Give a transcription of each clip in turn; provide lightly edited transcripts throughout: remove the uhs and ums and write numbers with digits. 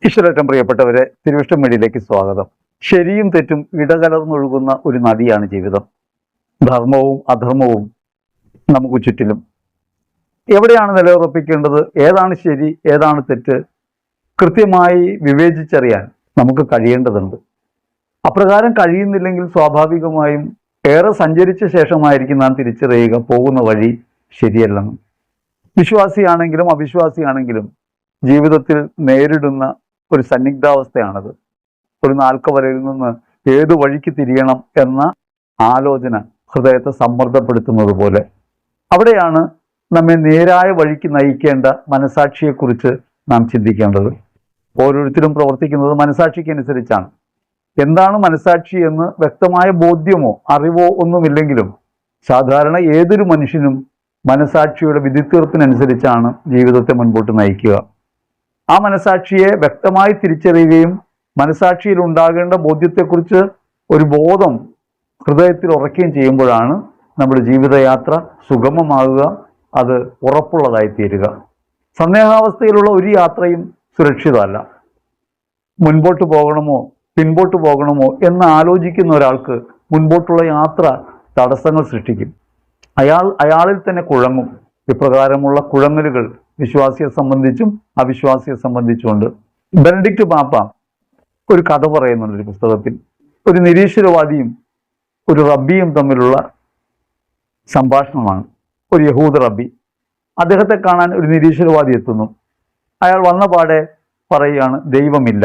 ഈശ്വരേറ്റം പ്രിയപ്പെട്ടവരെ, തിരുവിഷ്ടം മീഡിയയിലേക്ക് സ്വാഗതം. ശരിയും തെറ്റും ഇടകലർന്നൊഴുകുന്ന ഒരു നദിയാണ് ജീവിതം. ധർമ്മവും അധർമ്മവും നമുക്ക് ചുറ്റിലും. എവിടെയാണ് നിലയുറപ്പിക്കേണ്ടത്, ഏതാണ് ശരി, ഏതാണ് തെറ്റ്, കൃത്യമായി വിവേചിച്ചറിയാൻ നമുക്ക് കഴിയേണ്ടതുണ്ട്. അപ്രകാരം കഴിയുന്നില്ലെങ്കിൽ സ്വാഭാവികമായും ഏറെ സഞ്ചരിച്ച ശേഷമായിരിക്കും നാം തിരിച്ചറിയുക പോകുന്ന വഴി ശരിയല്ലെന്നും. വിശ്വാസിയാണെങ്കിലും അവിശ്വാസിയാണെങ്കിലും ജീവിതത്തിൽ നേരിടുന്ന ഒരു സന്നിഗ്ധാവസ്ഥയാണത്. ഒരു നാൽക്കവലയിൽ നിന്ന് ഏതു വഴിക്ക് തിരിയണം എന്ന ആലോചന ഹൃദയത്തെ സമ്മർദ്ദപ്പെടുത്തുന്നത് പോലെ. അവിടെയാണ് നമ്മെ നേരായ വഴിക്ക് നയിക്കേണ്ട മനസാക്ഷിയെക്കുറിച്ച് നാം ചിന്തിക്കേണ്ടത്. ഓരോരുത്തരും പ്രവർത്തിക്കുന്നത് മനസാക്ഷിക്കനുസരിച്ചാണ്. എന്താണ് മനസാക്ഷി എന്ന് വ്യക്തമായ ബോധ്യമോ അറിവോ ഒന്നുമില്ലെങ്കിലും സാധാരണ ഏതൊരു മനുഷ്യനും മനസാക്ഷിയുടെ വിധിത്തീർപ്പിനനുസരിച്ചാണ് ജീവിതത്തെ മുൻപോട്ട് നയിക്കുക. ആ മനസാക്ഷിയെ വ്യക്തമായി തിരിച്ചറിയുകയും മനസാക്ഷിയിൽ ഉണ്ടാകേണ്ട ബോധ്യത്തെക്കുറിച്ച് ഒരു ബോധം ഹൃദയത്തിൽ ഉറക്കുകയും ചെയ്യുമ്പോഴാണ് നമ്മുടെ ജീവിതയാത്ര സുഗമമാകുക, അത് ഉറപ്പുള്ളതായി തീരുക. സന്ദേഹാവസ്ഥയിലുള്ള ഒരു യാത്രയും സുരക്ഷിതമല്ല. മുൻപോട്ട് പോകണമോ പിൻപോട്ട് പോകണമോ എന്ന് ആലോചിക്കുന്ന ഒരാൾക്ക് മുൻപോട്ടുള്ള യാത്ര തടസ്സങ്ങൾ സൃഷ്ടിക്കും. അയാളിൽ തന്നെ കുഴങ്ങും. ഇപ്രകാരമുള്ള കുഴങ്ങലുകൾ വിശ്വാസിയെ സംബന്ധിച്ചും അവിശ്വാസിയെ സംബന്ധിച്ചുമുണ്ട്. ബെനഡിക്റ്റ് പാപ്പ ഒരു കഥ പറയുന്നുണ്ട് ഒരു പുസ്തകത്തിൽ. ഒരു നിരീശ്വരവാദിയും ഒരു റബ്ബിയും തമ്മിലുള്ള സംഭാഷണമാണ്. ഒരു യഹൂദ റബ്ബി അദ്ദേഹത്തെ കാണാൻ ഒരു നിരീശ്വരവാദി എത്തുന്നു. അയാൾ വന്ന പാടെ പറയുകയാണ്, ദൈവമില്ല.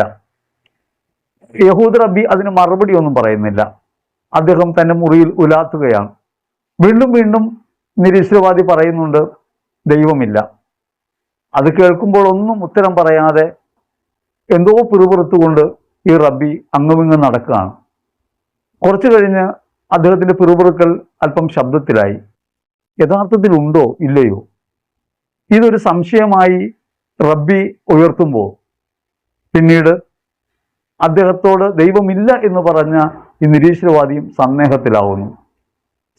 യഹൂദ റബ്ബി അതിന് മറുപടി ഒന്നും പറയുന്നില്ല. അദ്ദേഹം തന്റെ മുറിയിൽ ഉലാത്തുകയാണ്. വീണ്ടും വീണ്ടും നിരീശ്വരവാദി പറയുന്നുണ്ട്, ദൈവമില്ല. അത് കേൾക്കുമ്പോൾ ഒന്നും ഉത്തരം പറയാതെ എന്തോ പിറുപിറുത്തുകൊണ്ട് ഈ റബ്ബി അങ്ങുമിങ്ങും നടക്കുകയാണ്. കുറച്ചു കഴിഞ്ഞ് അദ്ദേഹത്തിന്റെ പിറുപിറുക്കൽ അല്പം ശബ്ദത്തിലായി. യഥാർത്ഥത്തിൽ ഉണ്ടോ ഇല്ലയോ, ഇതൊരു സംശയമായി റബ്ബി ഉയർത്തുമ്പോൾ പിന്നീട് അദ്ദേഹത്തോട് ദൈവമില്ല എന്ന് പറഞ്ഞ ഈ നിരീശ്വരവാദിയും സന്ദേഹത്തിലാവുന്നു.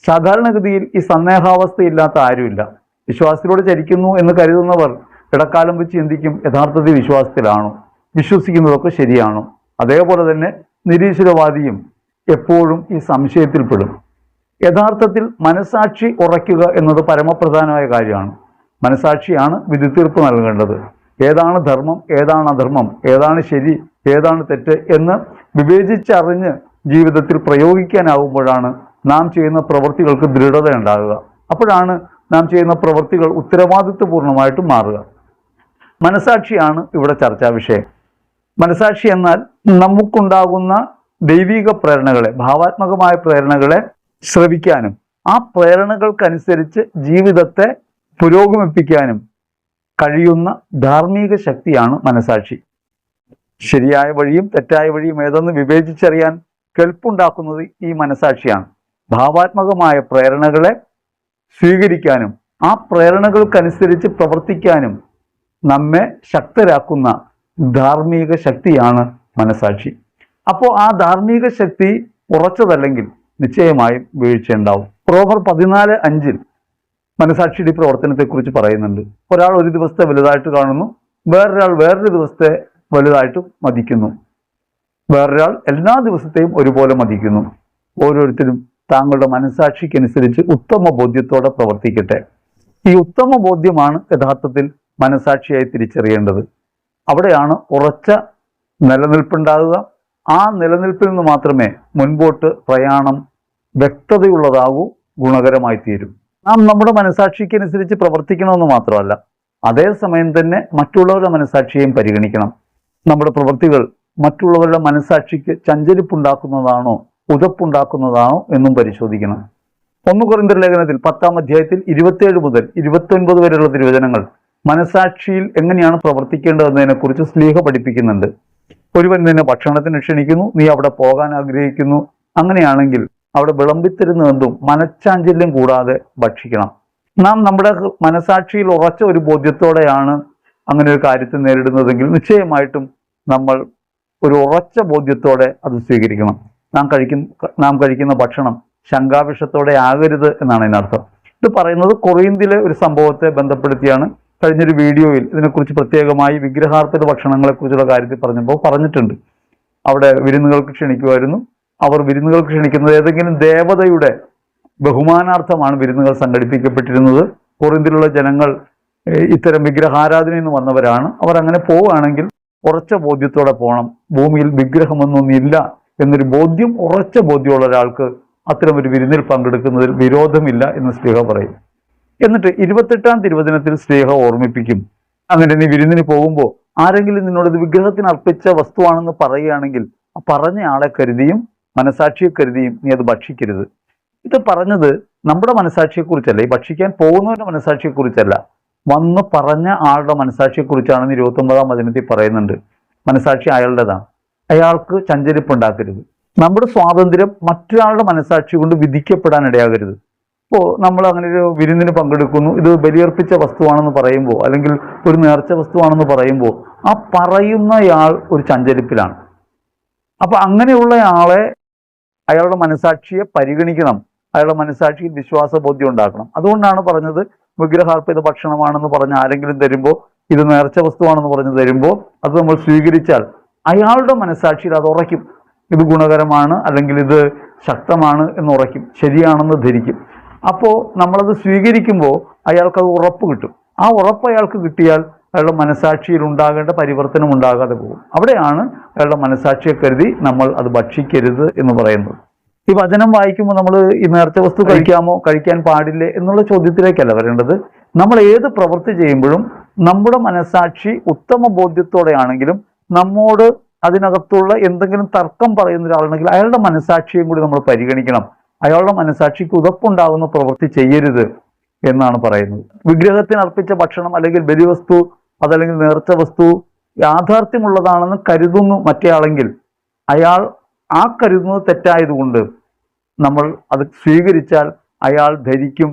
സാധാരണഗതിയിൽ ഈ സന്ദേഹാവസ്ഥയില്ലാത്ത ആരുമില്ല. വിശ്വാസത്തിലൂടെ ചരിക്കുന്നു എന്ന് കരുതുന്നവർ ഇടക്കാലം വെച്ച് ചിന്തിക്കും, യഥാർത്ഥത്തിൽ വിശ്വാസത്തിലാണോ, വിശ്വസിക്കുന്നതൊക്കെ ശരിയാണോ. അതേപോലെ തന്നെ നിരീശ്വരവാദിയും എപ്പോഴും ഈ സംശയത്തിൽപ്പെടും. യഥാർത്ഥത്തിൽ മനസാക്ഷി ഉറയ്ക്കുക എന്നത് പരമപ്രധാനമായ കാര്യമാണ്. മനസാക്ഷിയാണ് വിധിത്തീർപ്പ് നൽകേണ്ടത്. ഏതാണ് ധർമ്മം, ഏതാണ് അധർമ്മം, ഏതാണ് ശരി, ഏതാണ് തെറ്റ് എന്ന് വിവേചിച്ചറിഞ്ഞ് ജീവിതത്തിൽ പ്രയോഗിക്കാനാവുമ്പോഴാണ് നാം ചെയ്യുന്ന പ്രവൃത്തികൾക്ക് ദൃഢത ഉണ്ടാകുക. അപ്പോഴാണ് നാം ചെയ്യുന്ന പ്രവൃത്തികൾ ഉത്തരവാദിത്വപൂർണ്ണമായിട്ട് മാറുക. മനസാക്ഷിയാണ് ഇവിടെ ചർച്ചാ വിഷയം. മനസാക്ഷി എന്നാൽ നമുക്കുണ്ടാകുന്ന ദൈവിക പ്രേരണകളെ, ഭാവാത്മകമായ പ്രേരണകളെ ശ്രവിക്കാനും ആ പ്രേരണകൾക്കനുസരിച്ച് ജീവിതത്തെ പുരോഗമിപ്പിക്കാനും കഴിയുന്ന ധാർമ്മിക ശക്തിയാണ് മനസാക്ഷി. ശരിയായ വഴിയും തെറ്റായ വഴിയും ഏതെന്ന് വിവേചിച്ചറിയാൻ കെൽപ്പുണ്ടാക്കുന്നത് ഈ മനസാക്ഷിയാണ്. ഭാവാത്മകമായ പ്രേരണകളെ സ്വീകരിക്കാനും ആ പ്രേരണകൾക്കനുസരിച്ച് പ്രവർത്തിക്കാനും നമ്മെ ശക്തരാക്കുന്ന ധാർമ്മിക ശക്തിയാണ് മനസാക്ഷി. അപ്പോൾ ആ ധാർമ്മിക ശക്തി ഉറച്ചതല്ലെങ്കിൽ നിശ്ചയമായും വീഴ്ചയുണ്ടാവും. പ്രോവർ 14:5 മനസാക്ഷിയുടെ പ്രവർത്തനത്തെക്കുറിച്ച് പറയുന്നുണ്ട്. ഒരാൾ ഒരു ദിവസത്തെ വലുതായിട്ട് കാണുന്നു, വേറൊരാൾ വേറൊരു ദിവസത്തെ വലുതായിട്ട് മതിക്കുന്നു, വേറൊരാൾ എല്ലാ ദിവസത്തെയും ഒരുപോലെ മതിക്കുന്നു. ഓരോരുത്തരും താങ്കളുടെ മനസാക്ഷിക്കനുസരിച്ച് ഉത്തമ ബോധ്യത്തോടെ പ്രവർത്തിക്കട്ടെ. ഈ ഉത്തമ ബോധ്യമാണ് യഥാർത്ഥത്തിൽ മനസാക്ഷിയായി തിരിച്ചറിയേണ്ടത്. അവിടെയാണ് ഉറച്ച നിലനിൽപ്പുണ്ടാകുക. ആ നിലനിൽപ്പിൽ നിന്ന് മാത്രമേ മുൻപോട്ട് പ്രയാണം വ്യക്തതയുള്ളതാകൂ, ഗുണകരമായി തീരും. നാം നമ്മുടെ മനസാക്ഷിക്കനുസരിച്ച് പ്രവർത്തിക്കണമെന്ന് മാത്രമല്ല, അതേസമയം തന്നെ മറ്റുള്ളവരുടെ മനസാക്ഷിയെയും പരിഗണിക്കണം. നമ്മുടെ പ്രവൃത്തികൾ മറ്റുള്ളവരുടെ മനസാക്ഷിക്ക് ചഞ്ചലിപ്പുണ്ടാക്കുന്നതാണോ ഉതപ്പുണ്ടാക്കുന്നതാണോ എന്നും പരിശോധിക്കണം. 1 കൊരിന്ത്യർ ലേഖനത്തിൽ 10-ാം അധ്യായത്തിൽ 27 മുതൽ 29 വരെയുള്ള തിരുവചനങ്ങൾ മനസാക്ഷിയിൽ എങ്ങനെയാണ് പ്രവർത്തിക്കേണ്ടതെന്നതിനെ കുറിച്ച് സ്ലീഹ പഠിപ്പിക്കുന്നുണ്ട്. ഒരുവൻ നിന്നെ ഭക്ഷണത്തിന് ക്ഷണിക്കുന്നു, നീ അവിടെ പോകാൻ ആഗ്രഹിക്കുന്നു. അങ്ങനെയാണെങ്കിൽ അവിടെ വിളമ്പിത്തരുന്നതെന്തും മനഃചാഞ്ചല്യം കൂടാതെ ഭക്ഷിക്കണം. നാം നമ്മുടെ മനസാക്ഷിയിൽ ഉറച്ച ഒരു ബോധ്യത്തോടെയാണ് അങ്ങനെ ഒരു കാര്യത്തെ നേരിടുന്നതെങ്കിൽ നിശ്ചയമായിട്ടും നമ്മൾ ഒരു ഉറച്ച ബോധ്യത്തോടെ അത് സ്വീകരിക്കണം. നാം കഴിക്കുന്ന ഭക്ഷണം ശങ്കാവിഷത്തോടെ ആകരുത് എന്നാണ് ഇതിനർത്ഥം. ഇത് പറയുന്നത് കൊറിന്തിലെ ഒരു സംഭവത്തെ ബന്ധപ്പെടുത്തിയാണ്. കഴിഞ്ഞൊരു വീഡിയോയിൽ ഇതിനെക്കുറിച്ച് പ്രത്യേകമായി വിഗ്രഹാർപ്പിത ഭക്ഷണങ്ങളെക്കുറിച്ചുള്ള കാര്യത്തിൽ പറഞ്ഞിട്ടുണ്ട്. അവിടെ വിരുന്നുകൾക്ക് ക്ഷണിക്കുമായിരുന്നു. അവർ വിരുന്നുകൾക്ക് ക്ഷണിക്കുന്നത് ഏതെങ്കിലും ദേവതയുടെ ബഹുമാനാർത്ഥമാണ് വിരുന്നുകൾ സംഘടിപ്പിക്കപ്പെട്ടിരുന്നത്. കൊറിന്തിലുള്ള ജനങ്ങൾ ഇത്തരം വിഗ്രഹാരാധനയിൽ നിന്ന് വന്നവരാണ്. അവർ അങ്ങനെ പോവുകയാണെങ്കിൽ ഉറച്ച ബോധ്യത്തോടെ പോകണം. ഭൂമിയിൽ വിഗ്രഹമൊന്നുമില്ല എന്നൊരു ബോധ്യം, ഉറച്ച ബോധ്യമുള്ള ഒരാൾക്ക് അത്തരം ഒരു വിരുന്നിൽ പങ്കെടുക്കുന്നതിൽ വിരോധമില്ല എന്ന് ശ്ലീഹ പറയും. എന്നിട്ട് 28-ാം തിരുവചനത്തിൽ ശ്ലീഹ ഓർമ്മിപ്പിക്കും, അങ്ങനെ നീ വിരുന്നിന് പോകുമ്പോൾ ആരെങ്കിലും നിന്നോട് ഇത് വിഗ്രഹത്തിന് അർപ്പിച്ച വസ്തുവാണെന്ന് പറയുകയാണെങ്കിൽ ആ പറഞ്ഞ ആളെ കരുതിയും മനസാക്ഷിയെ കരുതിയും നീ അത് ഭക്ഷിക്കരുത്. ഇത് പറഞ്ഞത് നമ്മുടെ മനസാക്ഷിയെക്കുറിച്ചല്ല, ഈ ഭക്ഷിക്കാൻ പോകുന്നവരുടെ മനസാക്ഷിയെക്കുറിച്ചല്ല, വന്ന് പറഞ്ഞ ആളുടെ മനസാക്ഷിയെക്കുറിച്ചാണെന്ന് 29-ാം വചനത്തിൽ പറയുന്നുണ്ട്. മനസാക്ഷി അയാളുടേതാണ്, അയാൾക്ക് ചഞ്ചലിപ്പ് ഉണ്ടാക്കരുത്. നമ്മുടെ സ്വാതന്ത്ര്യം മറ്റൊരാളുടെ മനസാക്ഷി കൊണ്ട് വിധിക്കപ്പെടാൻ ഇടയാകരുത്. ഇപ്പോൾ നമ്മൾ അങ്ങനെ ഒരു വിരുന്നിന് പങ്കെടുക്കുന്നു, ഇത് ബലിയർപ്പിച്ച വസ്തുവാണെന്ന് പറയുമ്പോൾ, അല്ലെങ്കിൽ ഒരു നേർച്ച വസ്തുവാണെന്ന് പറയുമ്പോൾ ആ പറയുന്നയാൾ ഒരു ചഞ്ചലിപ്പിലാണ്. അപ്പൊ അങ്ങനെയുള്ള ആളെ, അയാളുടെ മനസാക്ഷിയെ പരിഗണിക്കണം, അയാളുടെ മനസാക്ഷിയിൽ വിശ്വാസബോധ്യം ഉണ്ടാക്കണം. അതുകൊണ്ടാണ് പറഞ്ഞത് വിഗ്രഹാർപ്പിത ഭക്ഷണമാണെന്ന് പറഞ്ഞ് ആരെങ്കിലും തരുമ്പോൾ, ഇത് നേർച്ച വസ്തുവാണെന്ന് പറഞ്ഞ് തരുമ്പോൾ അത് നമ്മൾ സ്വീകരിച്ചാൽ അയാളുടെ മനസാക്ഷിയിൽ അത് ഉറയ്ക്കും. ഇത് ഗുണകരമാണ്, അല്ലെങ്കിൽ ഇത് ശക്തമാണ് എന്ന് ഉറയ്ക്കും, ശരിയാണെന്ന് ധരിക്കും. അപ്പോൾ നമ്മളത് സ്വീകരിക്കുമ്പോൾ അയാൾക്കത് ഉറപ്പ് കിട്ടും. ആ ഉറപ്പ് അയാൾക്ക് കിട്ടിയാൽ അയാളുടെ മനസാക്ഷിയിൽ ഉണ്ടാകേണ്ട പരിവർത്തനം ഉണ്ടാകാതെ പോകും. അവിടെയാണ് അയാളുടെ മനസാക്ഷിയെ കരുതി നമ്മൾ അത് ഭക്ഷിക്കരുത് എന്ന് പറയുന്നത്. ഈ വചനം വായിക്കുമ്പോൾ നമ്മൾ ഈ നേർച്ച വസ്തു കഴിക്കാമോ, കഴിക്കാൻ പാടില്ലേ എന്നുള്ള ചോദ്യത്തിലേക്കല്ല വരേണ്ടത്. നമ്മൾ ഏത് പ്രവൃത്തി ചെയ്യുമ്പോഴും നമ്മുടെ മനസാക്ഷി ഉത്തമ ബോധ്യത്തോടെയാണെങ്കിലും നമ്മോട് അതിനകത്തുള്ള എന്തെങ്കിലും തർക്കം പറയുന്ന ഒരാളുണ്ടെങ്കിൽ അയാളുടെ മനസാക്ഷിയും കൂടി നമ്മൾ പരിഗണിക്കണം. അയാളുടെ മനസാക്ഷിക്ക് ഉതപ്പുണ്ടാകുന്ന പ്രവൃത്തി ചെയ്യരുത് എന്നാണ് പറയുന്നത്. വിഗ്രഹത്തിന് അർപ്പിച്ച ഭക്ഷണം അല്ലെങ്കിൽ ബലിവസ്തു, അതല്ലെങ്കിൽ നേർച്ച വസ്തു യാഥാർത്ഥ്യമുള്ളതാണെന്ന് കരുതുന്നു മറ്റേയാളെങ്കിൽ, അയാൾ ആ കരുതുന്നത് തെറ്റായതുകൊണ്ട് നമ്മൾ അത് സ്വീകരിച്ചാൽ അയാൾ ധരിക്കും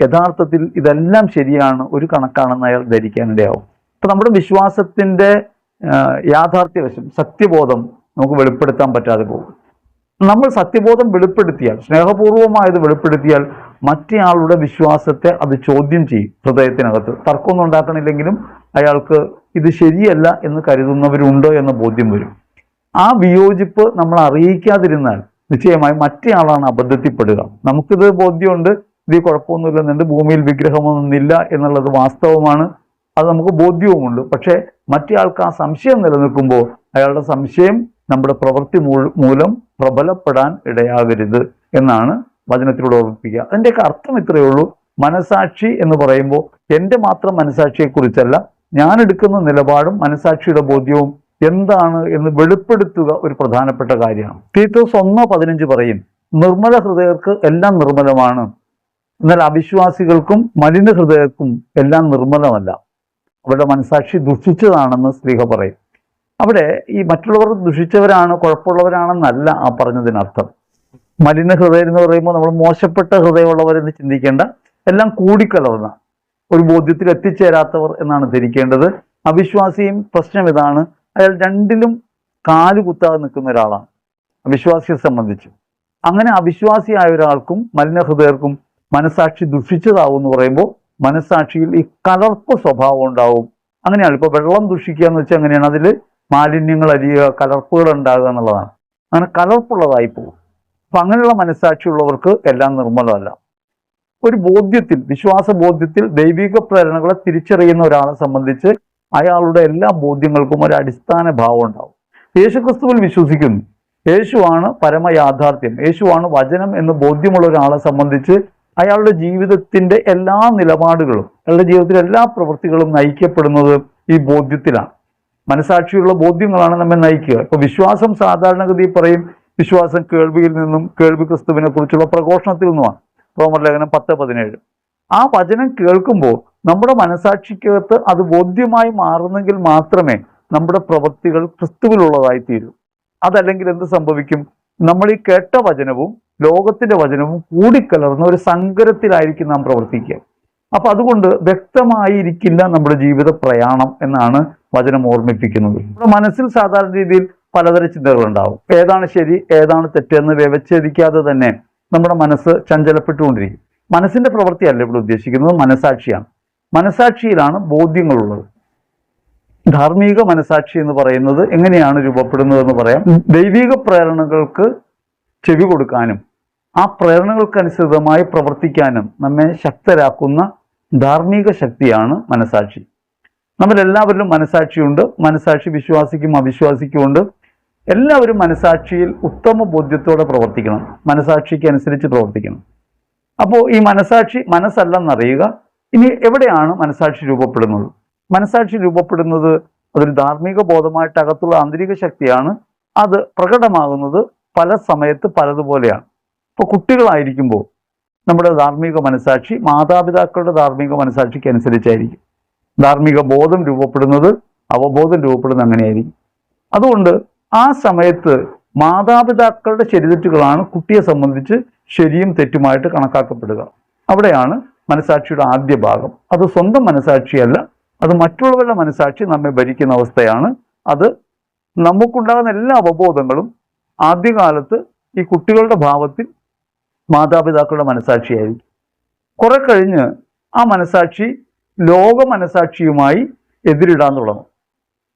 യഥാർത്ഥത്തിൽ ഇതെല്ലാം ശരിയാണ്, ഒരു കണക്കാണെന്ന് അയാൾ ധരിക്കാനിടയാവും. അപ്പൊ നമ്മുടെ വിശ്വാസത്തിന്റെ യാഥാർത്ഥ്യവശം, സത്യബോധം നമുക്ക് വെളിപ്പെടുത്താൻ പറ്റാതെ പോകും. നമ്മൾ സത്യബോധം വെളിപ്പെടുത്തിയാൽ, സ്നേഹപൂർവമായത് വെളിപ്പെടുത്തിയാൽ മറ്റേയാളുടെ വിശ്വാസത്തെ അത് ചോദ്യം ചെയ്യും. ഹൃദയത്തിനകത്ത് തർക്കമൊന്നും ഉണ്ടാക്കണില്ലെങ്കിലും അയാൾക്ക് ഇത് ശരിയല്ല എന്ന് കരുതുന്നവരുണ്ടോ എന്ന ബോധ്യം വരും. ആ വിയോജിപ്പ് നമ്മൾ അറിയിക്കാതിരുന്നാൽ നിശ്ചയമായും മറ്റേയാളാണ് അബദ്ധത്തിൽപ്പെടുക. നമുക്കിത് ബോധ്യമുണ്ട്, ഇത് കുഴപ്പമൊന്നുമില്ലെന്നുണ്ട്, ഭൂമിയിൽ വിഗ്രഹമൊന്നുമില്ല എന്നുള്ളത് വാസ്തവമാണ്, അത് നമുക്ക് ബോധ്യവുമുണ്ട്. പക്ഷേ മറ്റേ ആൾക്ക് ആ സംശയം നിലനിൽക്കുമ്പോൾ അയാളുടെ സംശയം നമ്മുടെ പ്രവൃത്തി മൂലം പ്രബലപ്പെടാൻ ഇടയാകരുത് എന്നാണ് വചനത്തിലൂടെ ഓർമ്മിപ്പിക്കുക. അതിൻ്റെയൊക്കെ അർത്ഥം ഇത്രയേ ഉള്ളൂ. മനസാക്ഷി എന്ന് പറയുമ്പോൾ എൻ്റെ മാത്രം മനസാക്ഷിയെക്കുറിച്ചല്ല, ഞാൻ എടുക്കുന്ന നിലപാടും മനസാക്ഷിയുടെ ബോധ്യവും എന്താണ് എന്ന് വെളിപ്പെടുത്തുക ഒരു പ്രധാനപ്പെട്ട കാര്യമാണ്. തീത്തോസ് 1:15 പറയും, നിർമ്മല ഹൃദയർക്ക് എല്ലാം നിർമ്മലമാണ്, എന്നാൽ അവിശ്വാസികൾക്കും മലിന ഹൃദയർക്കും എല്ലാം നിർമ്മലമല്ല, അവരുടെ മനസാക്ഷി ദുഷിച്ചതാണെന്ന് ശ്ലീഹ പറയും. അവിടെ ഈ മറ്റുള്ളവർ ദുഷിച്ചവരാണ്, കുഴപ്പമുള്ളവരാണെന്നല്ല ആ പറഞ്ഞതിനർത്ഥം. മലിന ഹൃദയം എന്ന് പറയുമ്പോൾ നമ്മൾ മോശപ്പെട്ട ഹൃദയമുള്ളവരെന്ന് ചിന്തിക്കേണ്ട, എല്ലാം കൂടിക്കലർന്ന ഒരു ബോധ്യത്തിൽ എത്തിച്ചേരാത്തവർ എന്നാണ് ധരിക്കേണ്ടത്. അവിശ്വാസിയും പ്രശ്നം ഇതാണ്, അയാൾ രണ്ടിലും കാലുകുത്താതെ നിൽക്കുന്ന ഒരാളാണ് അവിശ്വാസിയെ സംബന്ധിച്ച്. അങ്ങനെ അവിശ്വാസിയായ ഒരാൾക്കും മലിന ഹൃദയർക്കും മനസാക്ഷി ദുഷിച്ചതാവും എന്ന് പറയുമ്പോൾ മനസാക്ഷിയിൽ ഈ കലർപ്പ് സ്വഭാവം ഉണ്ടാവും. അങ്ങനെയാണ് ഇപ്പോൾ വെള്ളം ദുഷിക്കുക എന്ന് വെച്ചാൽ എങ്ങനെയാണ്, അതിൽ മാലിന്യങ്ങൾ അരിയുക, കലർപ്പുകൾ ഉണ്ടാകുക എന്നുള്ളതാണ്. അങ്ങനെ കലർപ്പുള്ളതായി പോകും. അപ്പൊ അങ്ങനെയുള്ള മനസാക്ഷിയുള്ളവർക്ക് എല്ലാം നിർമ്മലമല്ല. ഒരു ബോധ്യത്തിൽ, വിശ്വാസ ബോധ്യത്തിൽ ദൈവിക പ്രേരണകളെ തിരിച്ചറിയുന്ന ഒരാളെ സംബന്ധിച്ച് അയാളുടെ എല്ലാ ബോധ്യങ്ങൾക്കും ഒരു അടിസ്ഥാന ഭാവം ഉണ്ടാവും. യേശുക്രിസ്തുവിൽ വിശ്വസിക്കുന്നു, യേശുവാണ് പരമയാഥാർത്ഥ്യം, യേശുവാണ് വചനം എന്ന് ബോധ്യമുള്ള ഒരാളെ സംബന്ധിച്ച് അയാളുടെ ജീവിതത്തിന്റെ എല്ലാ നിലപാടുകളും, അയാളുടെ ജീവിതത്തിലെ എല്ലാ പ്രവൃത്തികളും നയിക്കപ്പെടുന്നത് ഈ ബോധ്യത്തിലാണ്. മനസാക്ഷിയുള്ള ബോധ്യങ്ങളാണ് നമ്മെ നയിക്കുക. ഇപ്പൊ വിശ്വാസം സാധാരണഗതി പറയും, വിശ്വാസം കേൾവിയിൽ നിന്നും, കേൾവി ക്രിസ്തുവിനെ കുറിച്ചുള്ള പ്രഘോഷണത്തിൽ നിന്നുമാണ്. റോമർ ലേഖനം 10:17. ആ വചനം കേൾക്കുമ്പോൾ നമ്മുടെ മനസാക്ഷിക്കകത്ത് അത് ബോധ്യമായി മാറുന്നെങ്കിൽ മാത്രമേ നമ്മുടെ പ്രവൃത്തികൾ ക്രിസ്തുവിലുള്ളതായി തീരൂ. അതല്ലെങ്കിൽ എന്ത് സംഭവിക്കും? നമ്മൾ ഈ കേട്ട വചനവും ലോകത്തിന്റെ വചനവും കൂടിക്കലർന്ന ഒരു സങ്കരത്തിലായിരിക്കും നാം പ്രവർത്തിക്കുക. അപ്പൊ അതുകൊണ്ട് വ്യക്തമായിരിക്കില്ല നമ്മുടെ ജീവിത പ്രയാണം എന്നാണ് വചനം ഓർമ്മിപ്പിക്കുന്നത്. നമ്മുടെ മനസ്സിൽ സാധാരണ രീതിയിൽ പലതരം ചിന്തകളുണ്ടാവും. ഏതാണ് ശരി, ഏതാണ് തെറ്റെന്ന് വ്യവച്ഛേദിക്കാതെ തന്നെ നമ്മുടെ മനസ്സ് ചഞ്ചലപ്പെട്ടുകൊണ്ടിരിക്കും. മനസ്സിന്റെ പ്രവൃത്തിയല്ല ഇവിടെ ഉദ്ദേശിക്കുന്നത്, മനസാക്ഷിയാണ്. മനസാക്ഷിയിലാണ് ബോധ്യങ്ങളുള്ളത്. ധാർമ്മിക മനസാക്ഷി എന്ന് പറയുന്നത് എങ്ങനെയാണ് രൂപപ്പെടുന്നത് എന്ന് പറയാം. ദൈവിക പ്രേരണകൾക്ക് ചെവി കൊടുക്കാനും ആ പ്രേരണകൾക്കനുസൃതമായി പ്രവർത്തിക്കാനും നമ്മെ ശക്തരാക്കുന്ന ധാർമ്മിക ശക്തിയാണ് മനസാക്ഷി. നമ്മളെല്ലാവരിലും മനസാക്ഷിയുണ്ട്. മനസാക്ഷി വിശ്വാസിക്കും അവിശ്വാസിക്കുമുണ്ട്. എല്ലാവരും മനസാക്ഷിയിൽ ഉത്തമ ബോധ്യത്തോടെ പ്രവർത്തിക്കണം, മനസാക്ഷിക്ക് അനുസരിച്ച് പ്രവർത്തിക്കണം. അപ്പോൾ ഈ മനസാക്ഷി മനസ്സല്ലെന്നറിയുക. ഇനി എവിടെയാണ് മനസാക്ഷി രൂപപ്പെടുന്നത്? മനസാക്ഷി രൂപപ്പെടുന്നത് അതൊരു ധാർമ്മിക ബോധമായിട്ട് അകത്തുള്ള ആന്തരിക ശക്തിയാണ്. അത് പ്രകടമാകുന്നത് പല സമയത്ത് പലതുപോലെയാണ്. ഇപ്പോൾ കുട്ടികളായിരിക്കുമ്പോൾ നമ്മുടെ ധാർമ്മിക മനസാക്ഷി മാതാപിതാക്കളുടെ ധാർമ്മിക മനസാക്ഷിക്ക് അനുസരിച്ചായിരിക്കും. ധാർമ്മിക ബോധം രൂപപ്പെടുന്നത്, അവബോധം രൂപപ്പെടുന്നത് അങ്ങനെയായിരിക്കും. അതുകൊണ്ട് ആ സമയത്ത് മാതാപിതാക്കളുടെ ശരിതെറ്റുകളാണ് കുട്ടിയെ സംബന്ധിച്ച് ശരിയും തെറ്റുമായിട്ട് കണക്കാക്കപ്പെടുക. അവിടെയാണ് മനസാക്ഷിയുടെ ആദ്യ ഭാഗം. അത് സ്വന്തം മനസാക്ഷിയല്ല, അത് മറ്റുള്ളവരുടെ മനസാക്ഷി നമ്മെ ഭരിക്കുന്ന അവസ്ഥയാണ്. അത് നമുക്കുണ്ടാകുന്ന എല്ലാ അവബോധങ്ങളും ആദ്യകാലത്ത് ഈ കുട്ടികളുടെ ഭാവത്തിൽ മാതാപിതാക്കളുടെ മനസാക്ഷിയായിരിക്കും. കുറെ കഴിഞ്ഞ് ആ മനസാക്ഷി ലോക മനസാക്ഷിയുമായി എതിരിടാൻ തുടങ്ങും.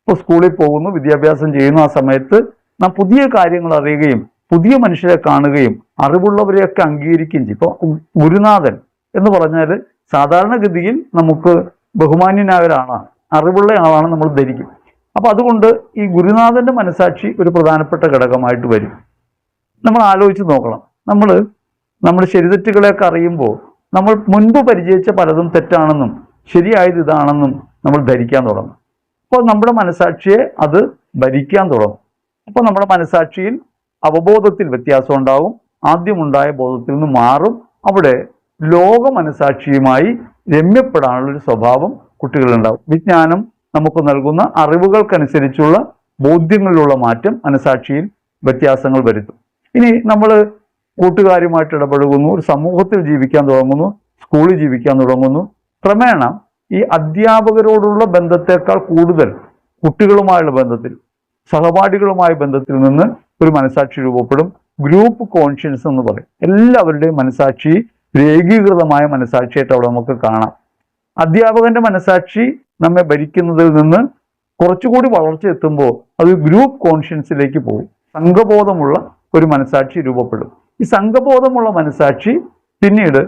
ഇപ്പോൾ സ്കൂളിൽ പോകുന്നു, വിദ്യാഭ്യാസം ചെയ്യുന്നു. ആ സമയത്ത് നാം പുതിയ കാര്യങ്ങൾ അറിയുകയും പുതിയ മനുഷ്യരെ കാണുകയും അറിവുള്ളവരെയൊക്കെ അംഗീകരിക്കുകയും ചെയ്യും. ഇപ്പോൾ ഗുരുനാഥൻ എന്ന് പറഞ്ഞാൽ സാധാരണഗതിയിൽ നമുക്ക് ബഹുമാന്യനായ ഒരാളാണ്, അറിവുള്ള ആളാണ് നമ്മൾ ധരിക്കും. അപ്പം അതുകൊണ്ട് ഈ ഗുരുനാഥൻ്റെ മനസാക്ഷി ഒരു പ്രധാനപ്പെട്ട ഘടകമായിട്ട് വരും. നമ്മൾ ആലോചിച്ച് നോക്കണം. നമ്മൾ ശരിതെറ്റുകളെയൊക്കെ അറിയുമ്പോൾ നമ്മൾ മുൻപ് പരിചയിച്ച പലതും തെറ്റാണെന്നും ശരിയായത് ഇതാണെന്നും നമ്മൾ ധരിക്കാൻ തുടങ്ങും. അപ്പോൾ നമ്മുടെ മനസാക്ഷിയെ അത് ഭരിക്കാൻ തുടങ്ങും. അപ്പോൾ നമ്മുടെ മനസാക്ഷിയിൽ അവബോധത്തിൽ വ്യത്യാസം ഉണ്ടാകും. ആദ്യമുണ്ടായ ബോധത്തിൽ നിന്ന് മാറും. അവിടെ ലോക മനസാക്ഷിയുമായി രമ്യപ്പെടാനുള്ളൊരു സ്വഭാവം കുട്ടികളുണ്ടാവും. വിജ്ഞാനം നമുക്ക് നൽകുന്ന അറിവുകൾക്കനുസരിച്ചുള്ള ബോധ്യങ്ങളിലുള്ള മാറ്റം മനസാക്ഷിയിൽ വ്യത്യാസങ്ങൾ വരുത്തും. ഇനി നമ്മൾ കൂട്ടുകാരുമായിട്ട് ഇടപഴകുന്നു, ഒരു സമൂഹത്തിൽ ജീവിക്കാൻ തുടങ്ങുന്നു, സ്കൂളിൽ ജീവിക്കാൻ തുടങ്ങുന്നു. ക്രമേണ ഈ അധ്യാപകരോടുള്ള ബന്ധത്തെക്കാൾ കൂടുതൽ കുട്ടികളുമായുള്ള ബന്ധത്തിൽ, സഹപാഠികളുമായ ബന്ധത്തിൽ നിന്ന് ഒരു മനസാക്ഷി രൂപപ്പെടും. ഗ്രൂപ്പ് കോൺഷ്യൻസ് എന്ന് പറയും. എല്ലാവരുടെയും മനസാക്ഷി ഏകീകൃതമായ മനസാക്ഷിയായിട്ട് അവിടെ നമുക്ക് കാണാം. അധ്യാപകന്റെ മനസാക്ഷി നമ്മെ ഭരിക്കുന്നതിൽ നിന്ന് കുറച്ചുകൂടി വളർച്ച എത്തുമ്പോൾ അത് ഗ്രൂപ്പ് കോൺഷ്യൻസിലേക്ക് പോകും. സംഘബോധമുള്ള ഒരു മനസാക്ഷി രൂപപ്പെടും. ഈ സംഘബോധമുള്ള മനസാക്ഷി പിന്നീട്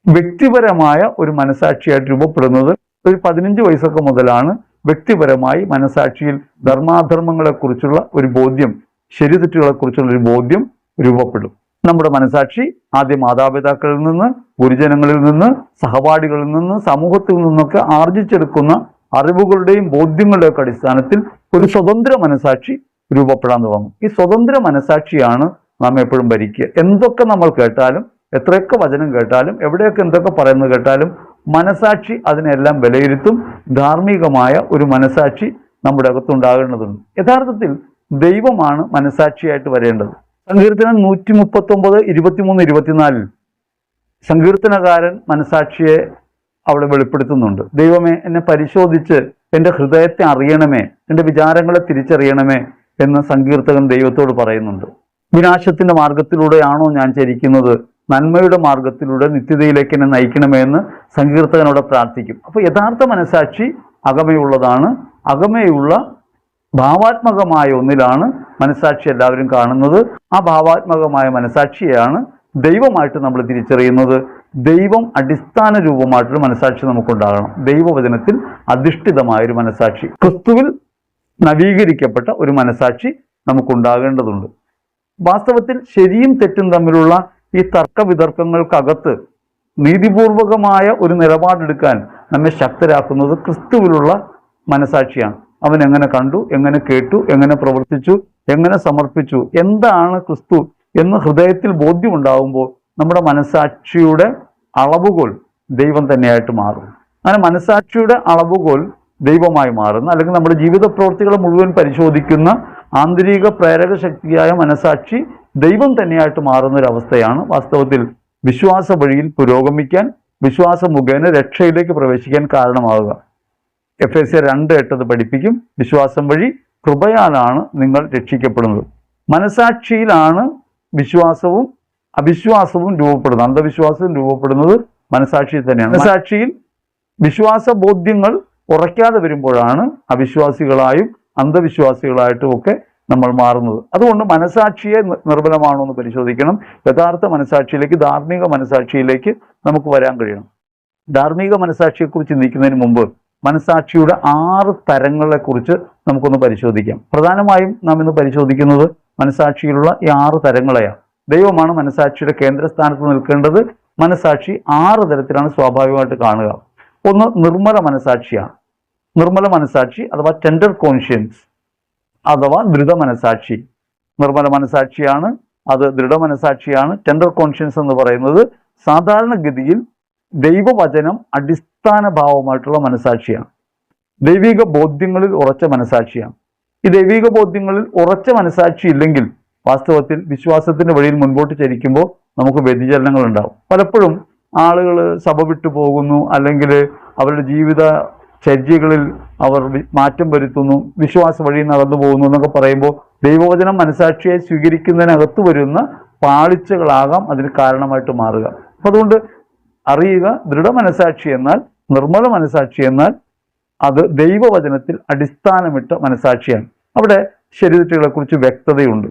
വ്യക്തിപരമായ ഒരു മനസാക്ഷിയായിട്ട് രൂപപ്പെടുന്നത് ഒരു 15 വയസ്സൊക്കെ മുതലാണ്. വ്യക്തിപരമായി മനസാക്ഷിയിൽ ധർമാധർമ്മങ്ങളെക്കുറിച്ചുള്ള ഒരു ബോധ്യം, ശരിതെറ്റുകളെക്കുറിച്ചുള്ള ഒരു ബോധ്യം രൂപപ്പെടും. നമ്മുടെ മനസാക്ഷി ആദ്യം മാതാപിതാക്കളിൽ നിന്ന്, ഗുരുജനങ്ങളിൽ നിന്ന്, സഹപാഠികളിൽ നിന്ന്, സമൂഹത്തിൽ നിന്നൊക്കെ ആർജിച്ചെടുക്കുന്ന അറിവുകളുടെയും ബോധ്യങ്ങളുടെയൊക്കെ അടിസ്ഥാനത്തിൽ ഒരു സ്വതന്ത്ര മനസാക്ഷി രൂപപ്പെടാൻ തുടങ്ങും. ഈ സ്വതന്ത്ര മനസാക്ഷിയാണ് നാം എപ്പോഴും ഭരിക്കുക. എന്തൊക്കെ നമ്മൾ കേട്ടാലും, എത്രയൊക്കെ വചനം കേട്ടാലും, എവിടെയൊക്കെ എന്തൊക്കെ പറയുന്നത് കേട്ടാലും മനസാക്ഷി അതിനെല്ലാം വിലയിരുത്തും. ധാർമ്മികമായ ഒരു മനസാക്ഷി നമ്മുടെ അകത്തുണ്ടാകേണ്ടതുണ്ട്. യഥാർത്ഥത്തിൽ ദൈവമാണ് മനസാക്ഷിയായിട്ട് വരേണ്ടത്. സങ്കീർത്തനം 139, 23, 24 സങ്കീർത്തനകാരൻ മനസാക്ഷിയെ അവിടെ വെളിപ്പെടുത്തുന്നുണ്ട്. ദൈവമേ, എന്നെ പരിശോധിച്ച് എൻ്റെ ഹൃദയത്തെ അറിയണമേ, എൻ്റെ വിചാരങ്ങളെ തിരിച്ചറിയണമേ എന്ന് സങ്കീർത്തകൻ ദൈവത്തോട് പറയുന്നുണ്ട്. വിനാശത്തിന്റെ മാർഗത്തിലൂടെയാണോ ഞാൻ ചരിക്കുന്നത്? നന്മയുടെ മാർഗത്തിലൂടെ നിത്യതയിലേക്ക് എന്നെ നയിക്കണമേ എന്ന് സങ്കീർത്തകനോട് പ്രാർത്ഥിക്കും. അപ്പോൾ യഥാർത്ഥ മനസാക്ഷി അകമയുള്ളതാണ്. അകമയുള്ള ഭാവാത്മകമായ ഒന്നിലാണ് മനസാക്ഷി എല്ലാവരും കാണുന്നത്. ആ ഭാവാത്മകമായ മനസാക്ഷിയെയാണ് ദൈവമായിട്ട് നമ്മൾ തിരിച്ചറിയുന്നത്. ദൈവം അടിസ്ഥാന രൂപമായിട്ടൊരു മനസാക്ഷി നമുക്കുണ്ടാകണം. ദൈവവചനത്തിൽ അധിഷ്ഠിതമായൊരു മനസാക്ഷി, ക്രിസ്തുവിൽ നവീകരിക്കപ്പെട്ട ഒരു മനസാക്ഷി നമുക്കുണ്ടാകേണ്ടതുണ്ട്. വാസ്തവത്തിൽ ശരിയും തെറ്റും തമ്മിലുള്ള ഈ തർക്കവിതർക്കങ്ങൾക്കകത്ത് നീതിപൂർവകമായ ഒരു നിലപാടെടുക്കാൻ നമ്മെ ശക്തരാക്കുന്നത് ക്രിസ്തുവിലുള്ള മനസാക്ഷിയാണ്. അവൻ എങ്ങനെ കണ്ടു, എങ്ങനെ കേട്ടു, എങ്ങനെ പ്രവർത്തിച്ചു, എങ്ങനെ സമർപ്പിച്ചു, എന്താണ് ക്രിസ്തു എന്ന് ഹൃദയത്തിൽ ബോധ്യമുണ്ടാകുമ്പോൾ നമ്മുടെ മനസാക്ഷിയുടെ അളവുകോൽ ദൈവം തന്നെയായിട്ട് മാറും. അങ്ങനെ മനസാക്ഷിയുടെ അളവുകോൽ ദൈവമായി മാറുന്ന, അല്ലെങ്കിൽ നമ്മുടെ ജീവിത പ്രവൃത്തികളെ മുഴുവൻ പരിശോധിക്കുന്ന ആന്തരിക പ്രേരക ശക്തിയായ മനസാക്ഷി ദൈവം തന്നെയായിട്ട് മാറുന്ന ഒരു അവസ്ഥയാണ് വാസ്തവത്തിൽ വിശ്വാസ വഴിയിൽ പുരോഗമിക്കാൻ, വിശ്വാസ മുഖേന രക്ഷയിലേക്ക് പ്രവേശിക്കാൻ കാരണമാവുക. എഫേസ്യർ 2:8 പഠിപ്പിക്കും. വിശ്വാസം വഴി കൃപയാലാണ് നിങ്ങൾ രക്ഷിക്കപ്പെടുന്നത്. മനസാക്ഷിയിലാണ് വിശ്വാസവും അവിശ്വാസവും രൂപപ്പെടുന്നത്. അന്ധവിശ്വാസവും രൂപപ്പെടുന്നത് മനസാക്ഷിയിൽ തന്നെയാണ്. മനസാക്ഷിയിൽ വിശ്വാസ ബോധ്യങ്ങൾ ഉറയ്ക്കാതെ വരുമ്പോഴാണ് അവിശ്വാസികളായും അന്ധവിശ്വാസികളായിട്ടും ഒക്കെ നമ്മൾ മാറുന്നത്. അതുകൊണ്ട് മനസാക്ഷിയെ നിർബലമാണോ എന്ന് പരിശോധിക്കണം. യഥാർത്ഥ മനസാക്ഷിയിലേക്ക്, ധാർമ്മിക മനസാക്ഷിയിലേക്ക് നമുക്ക് വരാൻ കഴിയണം. ധാർമ്മിക മനസാക്ഷിയെക്കുറിച്ച് ചിന്തിക്കുന്നതിന് മുമ്പ് മനസാക്ഷിയുടെ 6 തരങ്ങളെക്കുറിച്ച് നമുക്കൊന്ന് പരിശോധിക്കാം. പ്രധാനമായും നാം ഇന്ന് പരിശോധിക്കുന്നത് മനസാക്ഷിയിലുള്ള ഈ 6 തരങ്ങളെയാണ്. ദൈവമാണ് മനസാക്ഷിയുടെ കേന്ദ്രസ്ഥാനത്ത് നിൽക്കേണ്ടത്. മനസാക്ഷി 6 തരത്തിലാണ് സ്വാഭാവികമായിട്ട് കാണുക. ഒന്ന് നിർമ്മല മനസാക്ഷിയാണ്. നിർമ്മല മനസാക്ഷി അഥവാ ടെൻഡർ കോൺഷ്യൻസ് അഥവാ ദൃഢ മനസാക്ഷി. നിർമ്മല മനസാക്ഷിയാണ്, അത് ദൃഢ മനസാക്ഷിയാണ്. ടെൻഡർ കോൺഷ്യൻസ് എന്ന് പറയുന്നത് സാധാരണഗതിയിൽ ദൈവവചനം അടിസ്ഥാന ഭാവമായിട്ടുള്ള മനസാക്ഷിയാണ്. ദൈവിക ബോധ്യങ്ങളിൽ ഉറച്ച മനസാക്ഷിയാണ്. ഈ ദൈവിക ബോധ്യങ്ങളിൽ ഉറച്ച മനസാക്ഷി ഇല്ലെങ്കിൽ വാസ്തവത്തിൽ വിശ്വാസത്തിന്റെ വഴിയിൽ മുൻപോട്ട് ചരിക്കുമ്പോൾ നമുക്ക് വ്യതിചലനങ്ങൾ ഉണ്ടാവും. പലപ്പോഴും ആളുകൾ സഭ വിട്ടു പോകുന്നു, അല്ലെങ്കിൽ അവരുടെ ജീവിത ചര്യകളിൽ അവർ മാറ്റം വരുത്തുന്നു, വിശ്വാസ വഴി നടന്നു പോകുന്നു എന്നൊക്കെ പറയുമ്പോൾ ദൈവവചനം മനസാക്ഷിയെ സ്വീകരിക്കുന്നതിനകത്ത് വരുന്ന പാളിച്ചകളാകാം അതിന് കാരണമായിട്ട് മാറുക. അപ്പം അതുകൊണ്ട് അറിയുക, ദൃഢ മനസാക്ഷി എന്നാൽ, നിർമ്മല മനസാക്ഷി എന്നാൽ അത് ദൈവവചനത്തിൽ അടിസ്ഥാനമിട്ട മനസാക്ഷിയാണ്. അവിടെ ശരിതെറ്റുകളെക്കുറിച്ച് വ്യക്തതയുണ്ട്.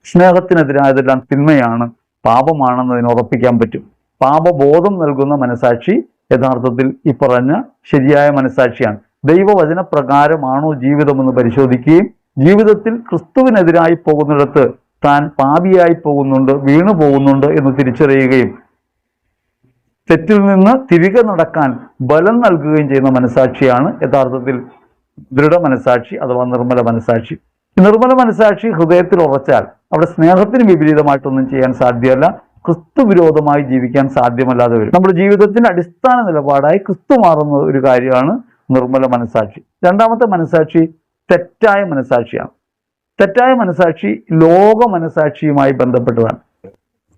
സ്നേഹത്തിനെതിരായതെല്ലാം തിന്മയാണ്, പാപമാണെന്നതിന് ഉറപ്പിക്കാൻ പറ്റും. പാപബോധം നൽകുന്ന മനസാക്ഷി യഥാർത്ഥത്തിൽ ഈ പറഞ്ഞ ശരിയായ മനസാക്ഷിയാണ്. ദൈവവചന പ്രകാരമാണോ ജീവിതമെന്ന് പരിശോധിക്കുകയും ജീവിതത്തിൽ ക്രിസ്തുവിനെതിരായി പോകുന്നിടത്ത് താൻ പാപിയായി പോകുന്നുണ്ട്, വീണു പോകുന്നുണ്ട് എന്ന് തിരിച്ചറിയുകയും തെറ്റിൽ നിന്ന് തിരികെ നടക്കാൻ ബലം നൽകുകയും ചെയ്യുന്ന മനസാക്ഷിയാണ് യഥാർത്ഥത്തിൽ ദൃഢ മനസാക്ഷി അഥവാ നിർമ്മല മനസാക്ഷി. നിർമ്മല മനസാക്ഷി ഹൃദയത്തിൽ ഉറച്ചാൽ അവിടെ സ്നേഹത്തിന് വിപരീതമായിട്ടൊന്നും ചെയ്യാൻ സാധ്യമല്ല, ക്രിസ്തു വിരോധമായി ജീവിക്കാൻ സാധ്യമല്ലാതെ വരും. നമ്മുടെ ജീവിതത്തിന്റെ അടിസ്ഥാന നിലപാടായി ക്രിസ്തു മാറുന്ന ഒരു കാര്യമാണ് നിർമ്മല മനസാക്ഷി. രണ്ടാമത്തെ മനസാക്ഷി തെറ്റായ മനസാക്ഷിയാണ്. തെറ്റായ മനസാക്ഷി ലോക മനസാക്ഷിയുമായി ബന്ധപ്പെട്ടതാണ്.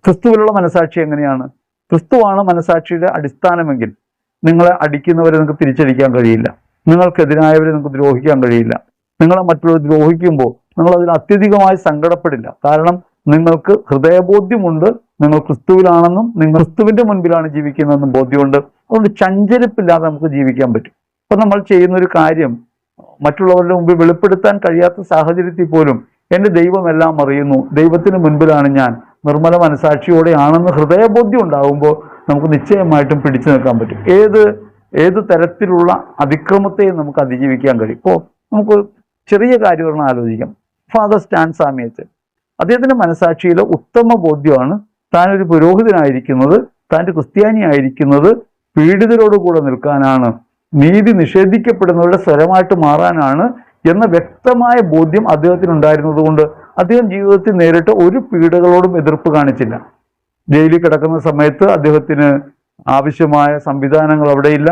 ക്രിസ്തുവിലുള്ള മനസാക്ഷി എങ്ങനെയാണ്? ക്രിസ്തുവാണ് മനസാക്ഷിയുടെ അടിസ്ഥാനമെങ്കിൽ നിങ്ങളെ അടിക്കുന്നവരെ നിങ്ങൾക്ക് തിരിച്ചടിക്കാൻ കഴിയില്ല, നിങ്ങൾക്കെതിരായവരെ നിങ്ങൾക്ക് ദ്രോഹിക്കാൻ കഴിയില്ല. നിങ്ങളെ മറ്റുള്ളവർ ദ്രോഹിക്കുമ്പോൾ നിങ്ങൾ അതിൽ അത്യധികമായി സങ്കടപ്പെടില്ല. കാരണം നിങ്ങൾക്ക് ഹൃദയബോധ്യമുണ്ട്, നിങ്ങൾ ക്രിസ്തുവിലാണെന്നും നിങ്ങൾ ക്രിസ്തുവിന്റെ മുൻപിലാണ് ജീവിക്കുന്നതെന്നും ബോധ്യമുണ്ട്. അതുകൊണ്ട് ചഞ്ചരിപ്പില്ലാതെ നമുക്ക് ജീവിക്കാൻ പറ്റും. അപ്പൊ നമ്മൾ ചെയ്യുന്നൊരു കാര്യം മറ്റുള്ളവരുടെ മുമ്പിൽ വെളിപ്പെടുത്താൻ കഴിയാത്ത സാഹചര്യത്തിൽ പോലും എൻ്റെ ദൈവം എല്ലാം അറിയുന്നു, ദൈവത്തിന് മുൻപിലാണ് ഞാൻ, നിർമ്മല മനസാക്ഷിയോടെയാണെന്ന് ഹൃദയബോധ്യം ഉണ്ടാകുമ്പോൾ നമുക്ക് നിശ്ചയമായിട്ടും പിടിച്ചു നിൽക്കാൻ പറ്റും. ഏത് തരത്തിലുള്ള അതിക്രമത്തെയും നമുക്ക് അതിജീവിക്കാൻ കഴിയും. ഇപ്പോൾ നമുക്ക് ചെറിയ കാര്യങ്ങൾ ആലോചിക്കാം. ഫാദർ സ്റ്റാൻ സാമിയച്ചൻ, അദ്ദേഹത്തിന്റെ മനസാക്ഷിയിലെ ഉത്തമ ബോധ്യമാണ് താനൊരു പുരോഹിതനായിരിക്കുന്നത്, താൻ ക്രിസ്ത്യാനിയായിരിക്കുന്നത് പീഡിതരോടുകൂടെ നിൽക്കാനാണ്, നീതി നിഷേധിക്കപ്പെടുന്നവരുടെ സ്വരമായിട്ട് മാറാനാണ് എന്ന വ്യക്തമായ ബോധ്യം അദ്ദേഹത്തിനുണ്ടായിരുന്നത് കൊണ്ട് അദ്ദേഹം ജീവിതത്തിൽ നേരിട്ട് ഒരു പീഡകളോടും എതിർപ്പ് കാണിച്ചില്ല. ജയിലിൽ കിടക്കുന്ന സമയത്ത് അദ്ദേഹത്തിന് ആവശ്യമായ സംവിധാനങ്ങൾ അവിടെയില്ല.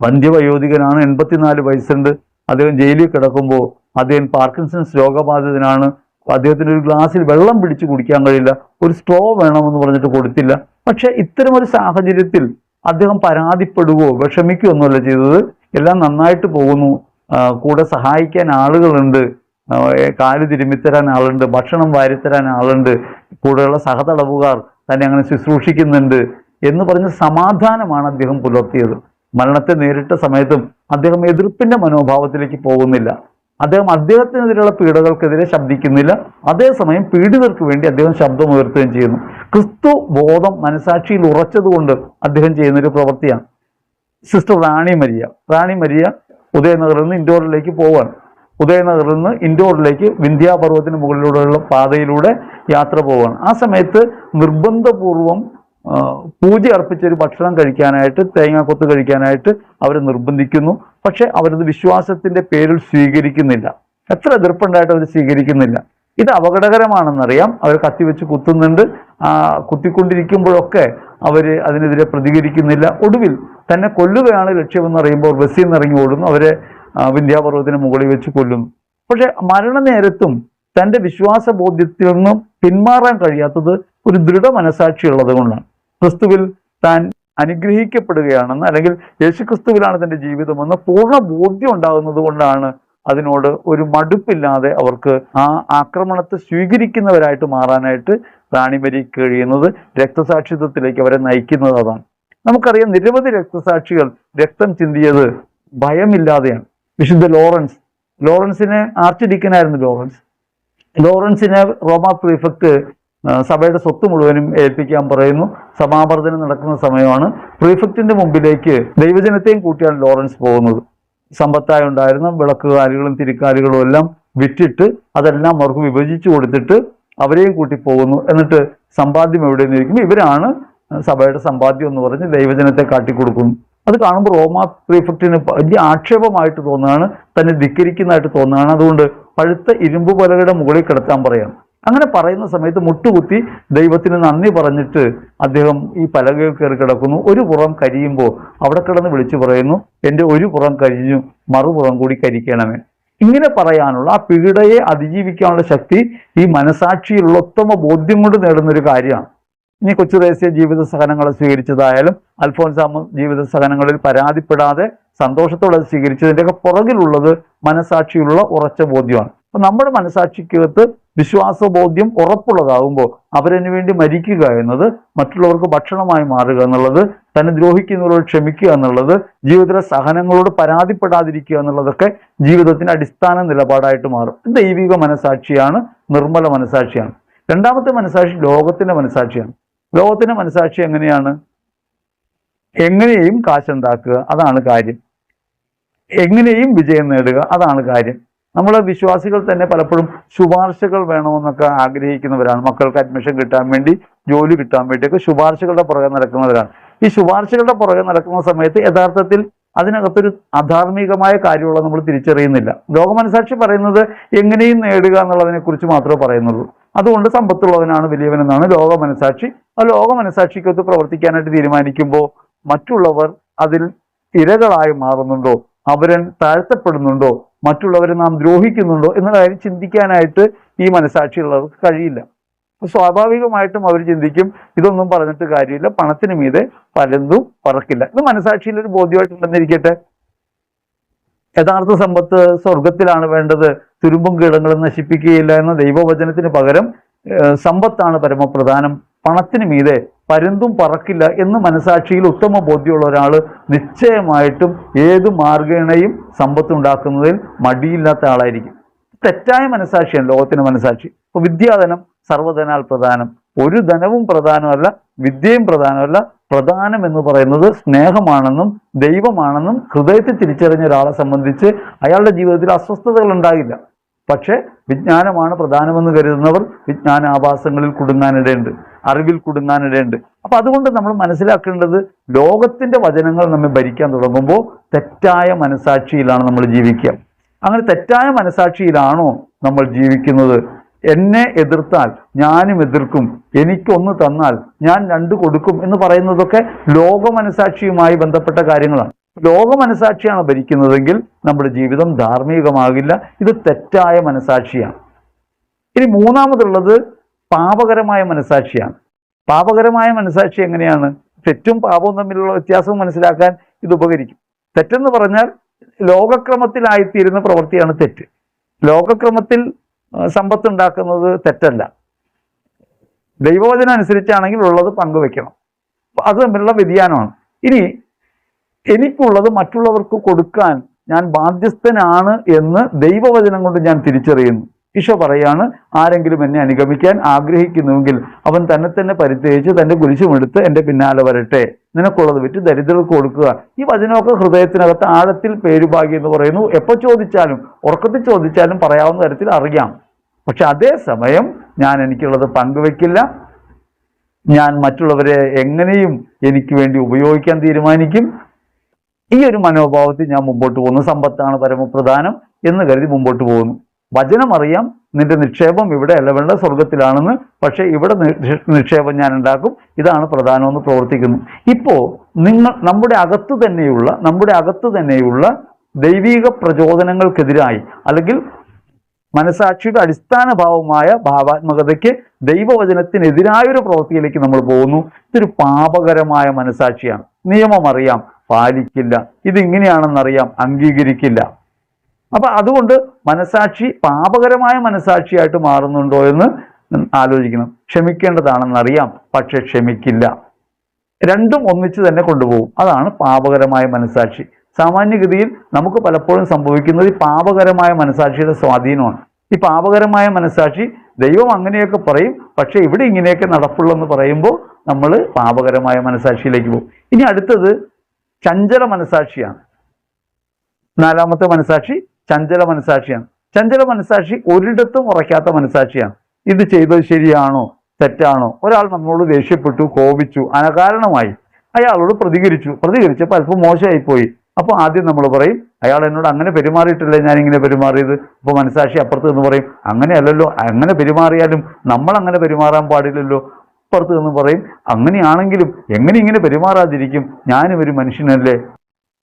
വന്ധ്യവയോധികനാണ്, 84 വയസ്സുണ്ട്. അദ്ദേഹം ജയിലിൽ കിടക്കുമ്പോൾ അദ്ദേഹം പാർക്കിൻസൺസ് രോഗബാധിതനാണ്. അദ്ദേഹത്തിന് ഒരു ഗ്ലാസ്സിൽ വെള്ളം പിടിച്ച് കുടിക്കാൻ കഴിയില്ല, ഒരു സ്ട്രോ വേണമെന്ന് പറഞ്ഞിട്ട് കൊടുത്തില്ല. പക്ഷെ ഇത്തരമൊരു സാഹചര്യത്തിൽ അദ്ദേഹം പരാതിപ്പെടുകയോ വിഷമിക്കുകയോ ഒന്നുമല്ല ചെയ്തത്. എല്ലാം നന്നായിട്ട് പോകുന്നു, കൂടെ സഹായിക്കാൻ ആളുകളുണ്ട്, കാല് തിരുമ്മിത്തരാൻ ആളുണ്ട്, ഭക്ഷണം വാരിത്തരാൻ ആളുണ്ട്, കൂടെയുള്ള സഹതടവുകാർ തന്നെ അങ്ങനെ ശുശ്രൂഷിക്കുന്നുണ്ട് എന്ന് പറഞ്ഞ സമാധാനമാണ് അദ്ദേഹം പുലർത്തിയത്. മരണത്തെ നേരിട്ട സമയത്തും അദ്ദേഹം എതിർപ്പിന്റെ മനോഭാവത്തിലേക്ക് പോകുന്നില്ല. അദ്ദേഹത്തിനെതിരെയുള്ള പീഡകൾക്കെതിരെ ശബ്ദിക്കുന്നില്ല. അതേസമയം പീഡിതർക്ക് വേണ്ടി അദ്ദേഹം ശബ്ദമുയർത്തുകയും ചെയ്യുന്നു. ക്രിസ്തു ബോധം മനസാക്ഷിയിൽ ഉറച്ചതുകൊണ്ട് അദ്ദേഹം ചെയ്യുന്നൊരു പ്രവൃത്തിയാണ്. സിസ്റ്റർ റാണി മരിയ ഉദയനഗറിൽ നിന്ന് ഇൻഡോറിലേക്ക് പോവുകയാണ്. ഉദയനഗറിൽ നിന്ന് ഇൻഡോറിലേക്ക് വിന്ധ്യാപർവ്വതത്തിന് മുകളിലൂടെയുള്ള പാതയിലൂടെ യാത്ര പോവുകയാണ്. ആ സമയത്ത് നിർബന്ധപൂർവം പൂജ അർപ്പിച്ചൊരു ഭക്ഷണം കഴിക്കാനായിട്ട്, തേങ്ങാക്കൊത്ത് കഴിക്കാനായിട്ട് അവർ നിർബന്ധിക്കുന്നു. പക്ഷെ അവരത് വിശ്വാസത്തിന്റെ പേരിൽ സ്വീകരിക്കുന്നില്ല. എത്ര എതിർപ്പുണ്ടായിട്ട് അവർ സ്വീകരിക്കുന്നില്ല. ഇത് അപകടകരമാണെന്നറിയാം. അവർ കത്തിവെച്ച് കുത്തുന്നുണ്ട്. കുത്തിക്കൊണ്ടിരിക്കുമ്പോഴൊക്കെ അവർ അതിനെതിരെ പ്രതികരിക്കുന്നില്ല. ഒടുവിൽ തന്നെ കൊല്ലുകയാണ് ലക്ഷ്യമെന്ന് അറിയുമ്പോൾ ബസ്സിൽ നിന്ന് ഇറങ്ങി ഓടുന്നു. അവരെ വിന്ധ്യാപർവ്വതത്തിന് മുകളിൽ വെച്ച് കൊല്ലുന്നു. പക്ഷെ മരണനേരത്തും തൻ്റെ വിശ്വാസ ബോധ്യത്തിൽ നിന്നും പിന്മാറാൻ കഴിയാത്തത് ഒരു ദൃഢ മനസാക്ഷി ഉള്ളത് കൊണ്ടാണ്. ക്രിസ്തുവിൽ താൻ അനുഗ്രഹിക്കപ്പെടുകയാണെന്ന്, അല്ലെങ്കിൽ യേശുക്രിസ്തുവിലാണ് തൻ്റെ ജീവിതമെന്ന് പൂർണ്ണ ബോധ്യം ഉണ്ടാകുന്നത് കൊണ്ടാണ് അതിനോട് ഒരു മടുപ്പില്ലാതെ അവർക്ക് ആ ആക്രമണത്തെ സ്വീകരിക്കുന്നവരായിട്ട് മാറാനായിട്ട് റാണി മരിക്ക് കഴിയുന്നത്. രക്തസാക്ഷിത്വത്തിലേക്ക് അവരെ നയിക്കുന്നത് അതാണ്. നമുക്കറിയാം നിരവധി രക്തസാക്ഷികൾ രക്തം ചിന്തിയത് ഭയമില്ലാതെയാണ്. വിശുദ്ധ ലോറൻസിനെ ആർച്ച് ഡീക്കനായിരുന്നു ലോറൻസിനെ റോമ പ്രീഫെക്ട് സഭയുടെ സ്വത്ത് മുഴുവനും ഏൽപ്പിക്കാൻ പറയുന്നു. സമാവർത്തനം നടക്കുന്ന സമയമാണ്. പ്രീഫെക്റ്റിന്റെ മുമ്പിലേക്ക് ദൈവജനത്തെയും കൂട്ടിയാണ് ലോറൻസ് പോകുന്നത്. സമ്പത്തായി ഉണ്ടായിരുന്ന വിളക്കുകാലുകളും തിരിക്കാലുകളും എല്ലാം വിറ്റിട്ട് അതെല്ലാം അവർക്ക് വിഭജിച്ചു കൊടുത്തിട്ട് അവരെയും കൂട്ടി പോകുന്നു. എന്നിട്ട് സമ്പാദ്യം എവിടെ നിന്ന് ഇരിക്കുമ്പോൾ ഇവരാണ് സഭയുടെ സമ്പാദ്യം എന്ന് പറഞ്ഞ് ദൈവജനത്തെ കാട്ടിക്കൊടുക്കുന്നു. അത് കാണുമ്പോൾ റോമ പ്രീഫെക്റ്റിന് വലിയ ആക്ഷേപമായിട്ട് തോന്നുകയാണ്, തന്നെ ധിക്കരിക്കുന്നതായിട്ട് തോന്നുകയാണ്. അതുകൊണ്ട് പഴുത്ത ഇരുമ്പ് പലകയുടെ മുകളിൽ കിടത്താൻ പറയാണ്. അങ്ങനെ പറയുന്ന സമയത്ത് മുട്ടുകുത്തി ദൈവത്തിന് നന്ദി പറഞ്ഞിട്ട് അദ്ദേഹം ഈ പലകയിൽ കയറി കിടക്കുന്നു. ഒരു പുറം കരിയുമ്പോൾ അവിടെ കിടന്ന് വിളിച്ചു പറയുന്നു, എൻ്റെ ഒരു പുറം കരിഞ്ഞു, മറുപുറം കൂടി കരിക്കണമേ. ഇങ്ങനെ പറയാനുള്ള ആ പീഡയെ അതിജീവിക്കാനുള്ള ശക്തി ഈ മനസാക്ഷിയിലുള്ള ഉത്തമ ബോധ്യം കൊണ്ട് നേടുന്നൊരു കാര്യമാണ്. ഇനി കൊച്ചുറേസ്യ ജീവിത സഹനങ്ങളെ സ്വീകരിച്ചതായാലും അൽഫോൻസാമ ജീവിത സഹനങ്ങളിൽ പരാതിപ്പെടാതെ സന്തോഷത്തോടെ സ്വീകരിച്ചതിൻ്റെയൊക്കെ പുറകിലുള്ളത് മനസാക്ഷിയിലുള്ള ഉറച്ച ബോധ്യമാണ്. അപ്പൊ നമ്മുടെ മനസാക്ഷിക്കകത്ത് വിശ്വാസബോധ്യം ഉറപ്പുള്ളതാകുമ്പോൾ അവരതിനു വേണ്ടി മരിക്കുക എന്നത്, മറ്റുള്ളവർക്ക് ഭക്ഷണമായി മാറുക എന്നുള്ളത്, തന്നെ ദ്രോഹിക്കുന്നവരോട് ക്ഷമിക്കുക എന്നുള്ളത്, ജീവിതത്തിലെ സഹനങ്ങളോട് പരാതിപ്പെടാതിരിക്കുക എന്നുള്ളതൊക്കെ ജീവിതത്തിന്റെ അടിസ്ഥാന നിലപാടായിട്ട് മാറും. ദൈവിക മനസാക്ഷിയാണ്, നിർമ്മല മനസാക്ഷിയാണ്. രണ്ടാമത്തെ മനസാക്ഷി ലോകത്തിന്റെ മനസാക്ഷിയാണ്. ലോകത്തിന്റെ മനസാക്ഷി എങ്ങനെയാണ്? എങ്ങനെയും കാശുണ്ടാക്കുക, അതാണ് കാര്യം. എങ്ങനെയും വിജയം നേടുക, അതാണ് കാര്യം. നമ്മളെ വിശ്വാസികൾ തന്നെ പലപ്പോഴും ശുപാർശകൾ വേണമെന്നൊക്കെ ആഗ്രഹിക്കുന്നവരാണ്. മക്കൾക്ക് അഡ്മിഷൻ കിട്ടാൻ വേണ്ടി, ജോലി കിട്ടാൻ വേണ്ടിയൊക്കെ ശുപാർശകളുടെ പുറകെ നടക്കുന്നവരാണ്. ഈ ശുപാർശകളുടെ പുറകെ നടക്കുന്ന സമയത്ത് യഥാർത്ഥത്തിൽ അതിനകത്തൊരു അധാർമികമായ കാര്യമുള്ള നമ്മൾ തിരിച്ചറിയുന്നില്ല. ലോകമനസാക്ഷി പറയുന്നത് എങ്ങനെയും നേടുക എന്നുള്ളതിനെ കുറിച്ച് മാത്രമേ പറയുന്നുള്ളൂ. അതുകൊണ്ട് സമ്പത്തുള്ളവനാണ് വലിയവനെന്നാണ് ലോകമനസാക്ഷി. ആ ലോകമനസാക്ഷിക്കൊത്ത് പ്രവർത്തിക്കാനായിട്ട് തീരുമാനിക്കുമ്പോൾ മറ്റുള്ളവർ അതിൽ ഇരകളായി മാറുന്നുണ്ടോ, അവരൻ താഴ്ത്തപ്പെടുന്നുണ്ടോ, മറ്റുള്ളവരെ നാം ദ്രോഹിക്കുന്നുണ്ടോ എന്ന കാര്യം ചിന്തിക്കാനായിട്ട് ഈ മനസാക്ഷിയുള്ളവർക്ക് കഴിയില്ല. സ്വാഭാവികമായിട്ടും അവർ ചിന്തിക്കും, ഇതൊന്നും പറഞ്ഞിട്ട് കാര്യമില്ല, പണത്തിന് മീതെ പലതും പറക്കില്ല. ഇത് മനസാക്ഷിയിൽ ഒരു ബോധ്യമായിട്ടുണ്ടെന്നിരിക്കട്ടെ. യഥാർത്ഥ സമ്പത്ത് സ്വർഗത്തിലാണ് വേണ്ടത്, തുരുമ്പും കീടങ്ങളും നശിപ്പിക്കുകയില്ല എന്ന ദൈവവചനത്തിന് പകരം സമ്പത്താണ് പരമപ്രധാനം, പണത്തിന് മീതെ പരുന്തും പറക്കില്ല എന്ന് മനസാക്ഷിയിൽ ഉത്തമ ബോധ്യമുള്ള ഒരാൾ നിശ്ചയമായിട്ടും ഏത് മാർഗേണയും സമ്പത്തുണ്ടാക്കുന്നതിൽ മടിയില്ലാത്ത ആളായിരിക്കും. തെറ്റായ മനസാക്ഷിയാണ് ലോകത്തിന്റെ മനസാക്ഷി. ഇപ്പൊ വിദ്യാധനം സർവ്വധനാൽ പ്രധാനം. ഒരു ധനവും പ്രധാനമല്ല, വിദ്യയും പ്രധാനമല്ല. പ്രധാനം എന്ന് പറയുന്നത് സ്നേഹമാണെന്നും ദൈവമാണെന്നും ഹൃദയത്തിൽ തിരിച്ചറിഞ്ഞ ഒരാളെ സംബന്ധിച്ച് അയാളുടെ ജീവിതത്തിൽ അസ്വസ്ഥതകൾ ഉണ്ടാകില്ല. പക്ഷെ വിജ്ഞാനമാണ് പ്രധാനമെന്ന് കരുതുന്നവർ വിജ്ഞാനാഭാസങ്ങളിൽ കുടുങ്ങാനിടയുണ്ട്, അറിവിൽ കുടുങ്ങാനിടയുണ്ട്. അപ്പൊ അതുകൊണ്ട് നമ്മൾ മനസ്സിലാക്കേണ്ടത്, ലോകത്തിന്റെ വചനങ്ങൾ നമ്മെ ഭരിക്കാൻ തുടങ്ങുമ്പോൾ തെറ്റായ മനസാക്ഷിയിലാണ് നമ്മൾ ജീവിക്കുക. അങ്ങനെ തെറ്റായ മനസാക്ഷിയിലാണോ നമ്മൾ ജീവിക്കുന്നത്? എന്നെ എതിർത്താൽ ഞാനും എതിർക്കും, എനിക്കൊന്ന് തന്നാൽ ഞാൻ രണ്ട് കൊടുക്കും എന്ന് പറയുന്നതൊക്കെ ലോകമനസാക്ഷിയുമായി ബന്ധപ്പെട്ട കാര്യങ്ങളാണ്. ലോകമനസാക്ഷിയാണ് ഭരിക്കുന്നതെങ്കിൽ നമ്മുടെ ജീവിതം ധാർമ്മികമാകില്ല. ഇത് തെറ്റായ മനസാക്ഷിയാണ്. ഇനി മൂന്നാമതുള്ളത് പാപകരമായ മനസാക്ഷിയാണ്. പാപകരമായ മനസാക്ഷി എങ്ങനെയാണ്? തെറ്റും പാപവും തമ്മിലുള്ള വ്യത്യാസവും മനസ്സിലാക്കാൻ ഇത് ഉപകരിക്കും. തെറ്റെന്ന് പറഞ്ഞാൽ ലോകക്രമത്തിലായിത്തീരുന്ന പ്രവൃത്തിയാണ് തെറ്റ്. ലോകക്രമത്തിൽ സമ്പത്തുണ്ടാക്കുന്നത് തെറ്റല്ല. ദൈവവചനം അനുസരിച്ചാണെങ്കിൽ ഉള്ളത് പങ്കുവെക്കണം. അത് തമ്മിലുള്ള വ്യതിയാനമാണ്. ഇനി എനിക്കുള്ളത് മറ്റുള്ളവർക്ക് കൊടുക്കാൻ ഞാൻ ബാധ്യസ്ഥനാണ് എന്ന് ദൈവവചനം കൊണ്ട് ഞാൻ തിരിച്ചറിയുന്നു. ഈശോ പറയാണ്, ആരെങ്കിലും എന്നെ അനുഗമിക്കാൻ ആഗ്രഹിക്കുന്നുവെങ്കിൽ അവൻ തന്നെ തന്നെ പരിത്യജിച്ച് തൻ്റെ കുരിശുമെടുത്ത് എൻ്റെ പിന്നാലെ വരട്ടെ, നിനക്കുള്ളത് വിറ്റ് ദരിദ്രർക്ക് കൊടുക്കുക. ഈ വചനമൊക്കെ ഹൃദയത്തിനകത്ത് ആഴത്തിൽ പേരുഭാഗ്യം എന്ന് പറയുന്നു. എപ്പോൾ ചോദിച്ചാലും, ഉറക്കത്തിൽ ചോദിച്ചാലും പറയാവുന്ന തരത്തിൽ അറിയാം. പക്ഷെ അതേസമയം ഞാൻ എനിക്കുള്ളത് പങ്കുവെക്കില്ല. ഞാൻ മറ്റുള്ളവരെ എങ്ങനെയും എനിക്ക് വേണ്ടി ഉപയോഗിക്കാൻ തീരുമാനിക്കും. ഈ ഒരു മനോഭാവത്തിൽ ഞാൻ മുമ്പോട്ട് പോകുന്നു. സമ്പത്താണ് പരമപ്രധാനം എന്ന് കരുതി മുമ്പോട്ട് പോകുന്നു. വചനം അറിയാം, നിന്റെ നിക്ഷേപം ഇവിടെ അല്ല വേണ്ട, സ്വർഗത്തിലാണെന്ന്. പക്ഷെ ഇവിടെ നിക്ഷേപം ഞാൻ ഉണ്ടാക്കും, ഇതാണ് പ്രധാനമെന്ന് പ്രവർത്തിക്കുന്നു. ഇപ്പോ നമ്മുടെ അകത്തു തന്നെയുള്ള ദൈവിക പ്രചോദനങ്ങൾക്കെതിരായി, അല്ലെങ്കിൽ മനസാക്ഷിയുടെ അടിസ്ഥാന ഭാവമായ ഭാവാത്മകതയ്ക്ക് ദൈവവചനത്തിനെതിരായൊരു പ്രവൃത്തിയിലേക്ക് നമ്മൾ പോകുന്നു. ഇതൊരു പാപകരമായ മനസാക്ഷിയാണ്. നിയമം അറിയാം, പാലിക്കില്ല. ഇതിങ്ങനെയാണെന്നറിയാം, അംഗീകരിക്കില്ല. അപ്പൊ അതുകൊണ്ട് മനസാക്ഷി പാപകരമായ മനസാക്ഷിയായിട്ട് മാറുന്നുണ്ടോ എന്ന് ആലോചിക്കണം. ക്ഷമിക്കേണ്ടതാണെന്നറിയാം, പക്ഷെ ക്ഷമിക്കില്ല. രണ്ടും ഒന്നിച്ച് തന്നെ കൊണ്ടുപോകും. അതാണ് പാപകരമായ മനസാക്ഷി. സാമാന്യഗതിയിൽ നമുക്ക് പലപ്പോഴും സംഭവിക്കുന്നത് ഈ പാപകരമായ മനസാക്ഷിയുടെ സ്വാധീനമാണ്. ഈ പാപകരമായ മനസാക്ഷി ദൈവം അങ്ങനെയൊക്കെ പറയും, പക്ഷെ ഇവിടെ ഇങ്ങനെയൊക്കെ നടപ്പുള്ളെന്ന് പറയുമ്പോൾ നമ്മൾ പാപകരമായ മനസാക്ഷിയിലേക്ക് പോകും. ഇനി അടുത്തത് ചഞ്ചല മനസാക്ഷിയാണ്. നാലാമത്തെ മനസാക്ഷി ചഞ്ചല മനസാക്ഷിയാണ്. ചഞ്ചല മനസാക്ഷി ഒരിടത്തും ഉറയ്ക്കാത്ത മനസാക്ഷിയാണ്. ഇത് ചെയ്തത് ശരിയാണോ തെറ്റാണോ? ഒരാൾ നമ്മളോട് ദേഷ്യപ്പെട്ടു, കോപിച്ചു, അനകാരണമായി അയാളോട് പ്രതികരിച്ചപ്പോൾ അല്പം മോശമായിപ്പോയി. അപ്പോൾ ആദ്യം നമ്മൾ പറയും, അയാൾ എന്നോട് അങ്ങനെ പെരുമാറിയിട്ടില്ലേ ഞാനിങ്ങനെ പെരുമാറിയത്. അപ്പോൾ മനസാക്ഷി അപ്പുറത്ത് നിന്ന് പറയും, അങ്ങനെയല്ലല്ലോ, അങ്ങനെ പെരുമാറിയാലും നമ്മൾ അങ്ങനെ പെരുമാറാൻ പാടില്ലല്ലോ. അപ്പുറത്ത് നിന്ന് പറയും, അങ്ങനെയാണെങ്കിലും എങ്ങനെ ഇങ്ങനെ പെരുമാറാതിരിക്കും, ഞാനും ഒരു മനുഷ്യനല്ലേ.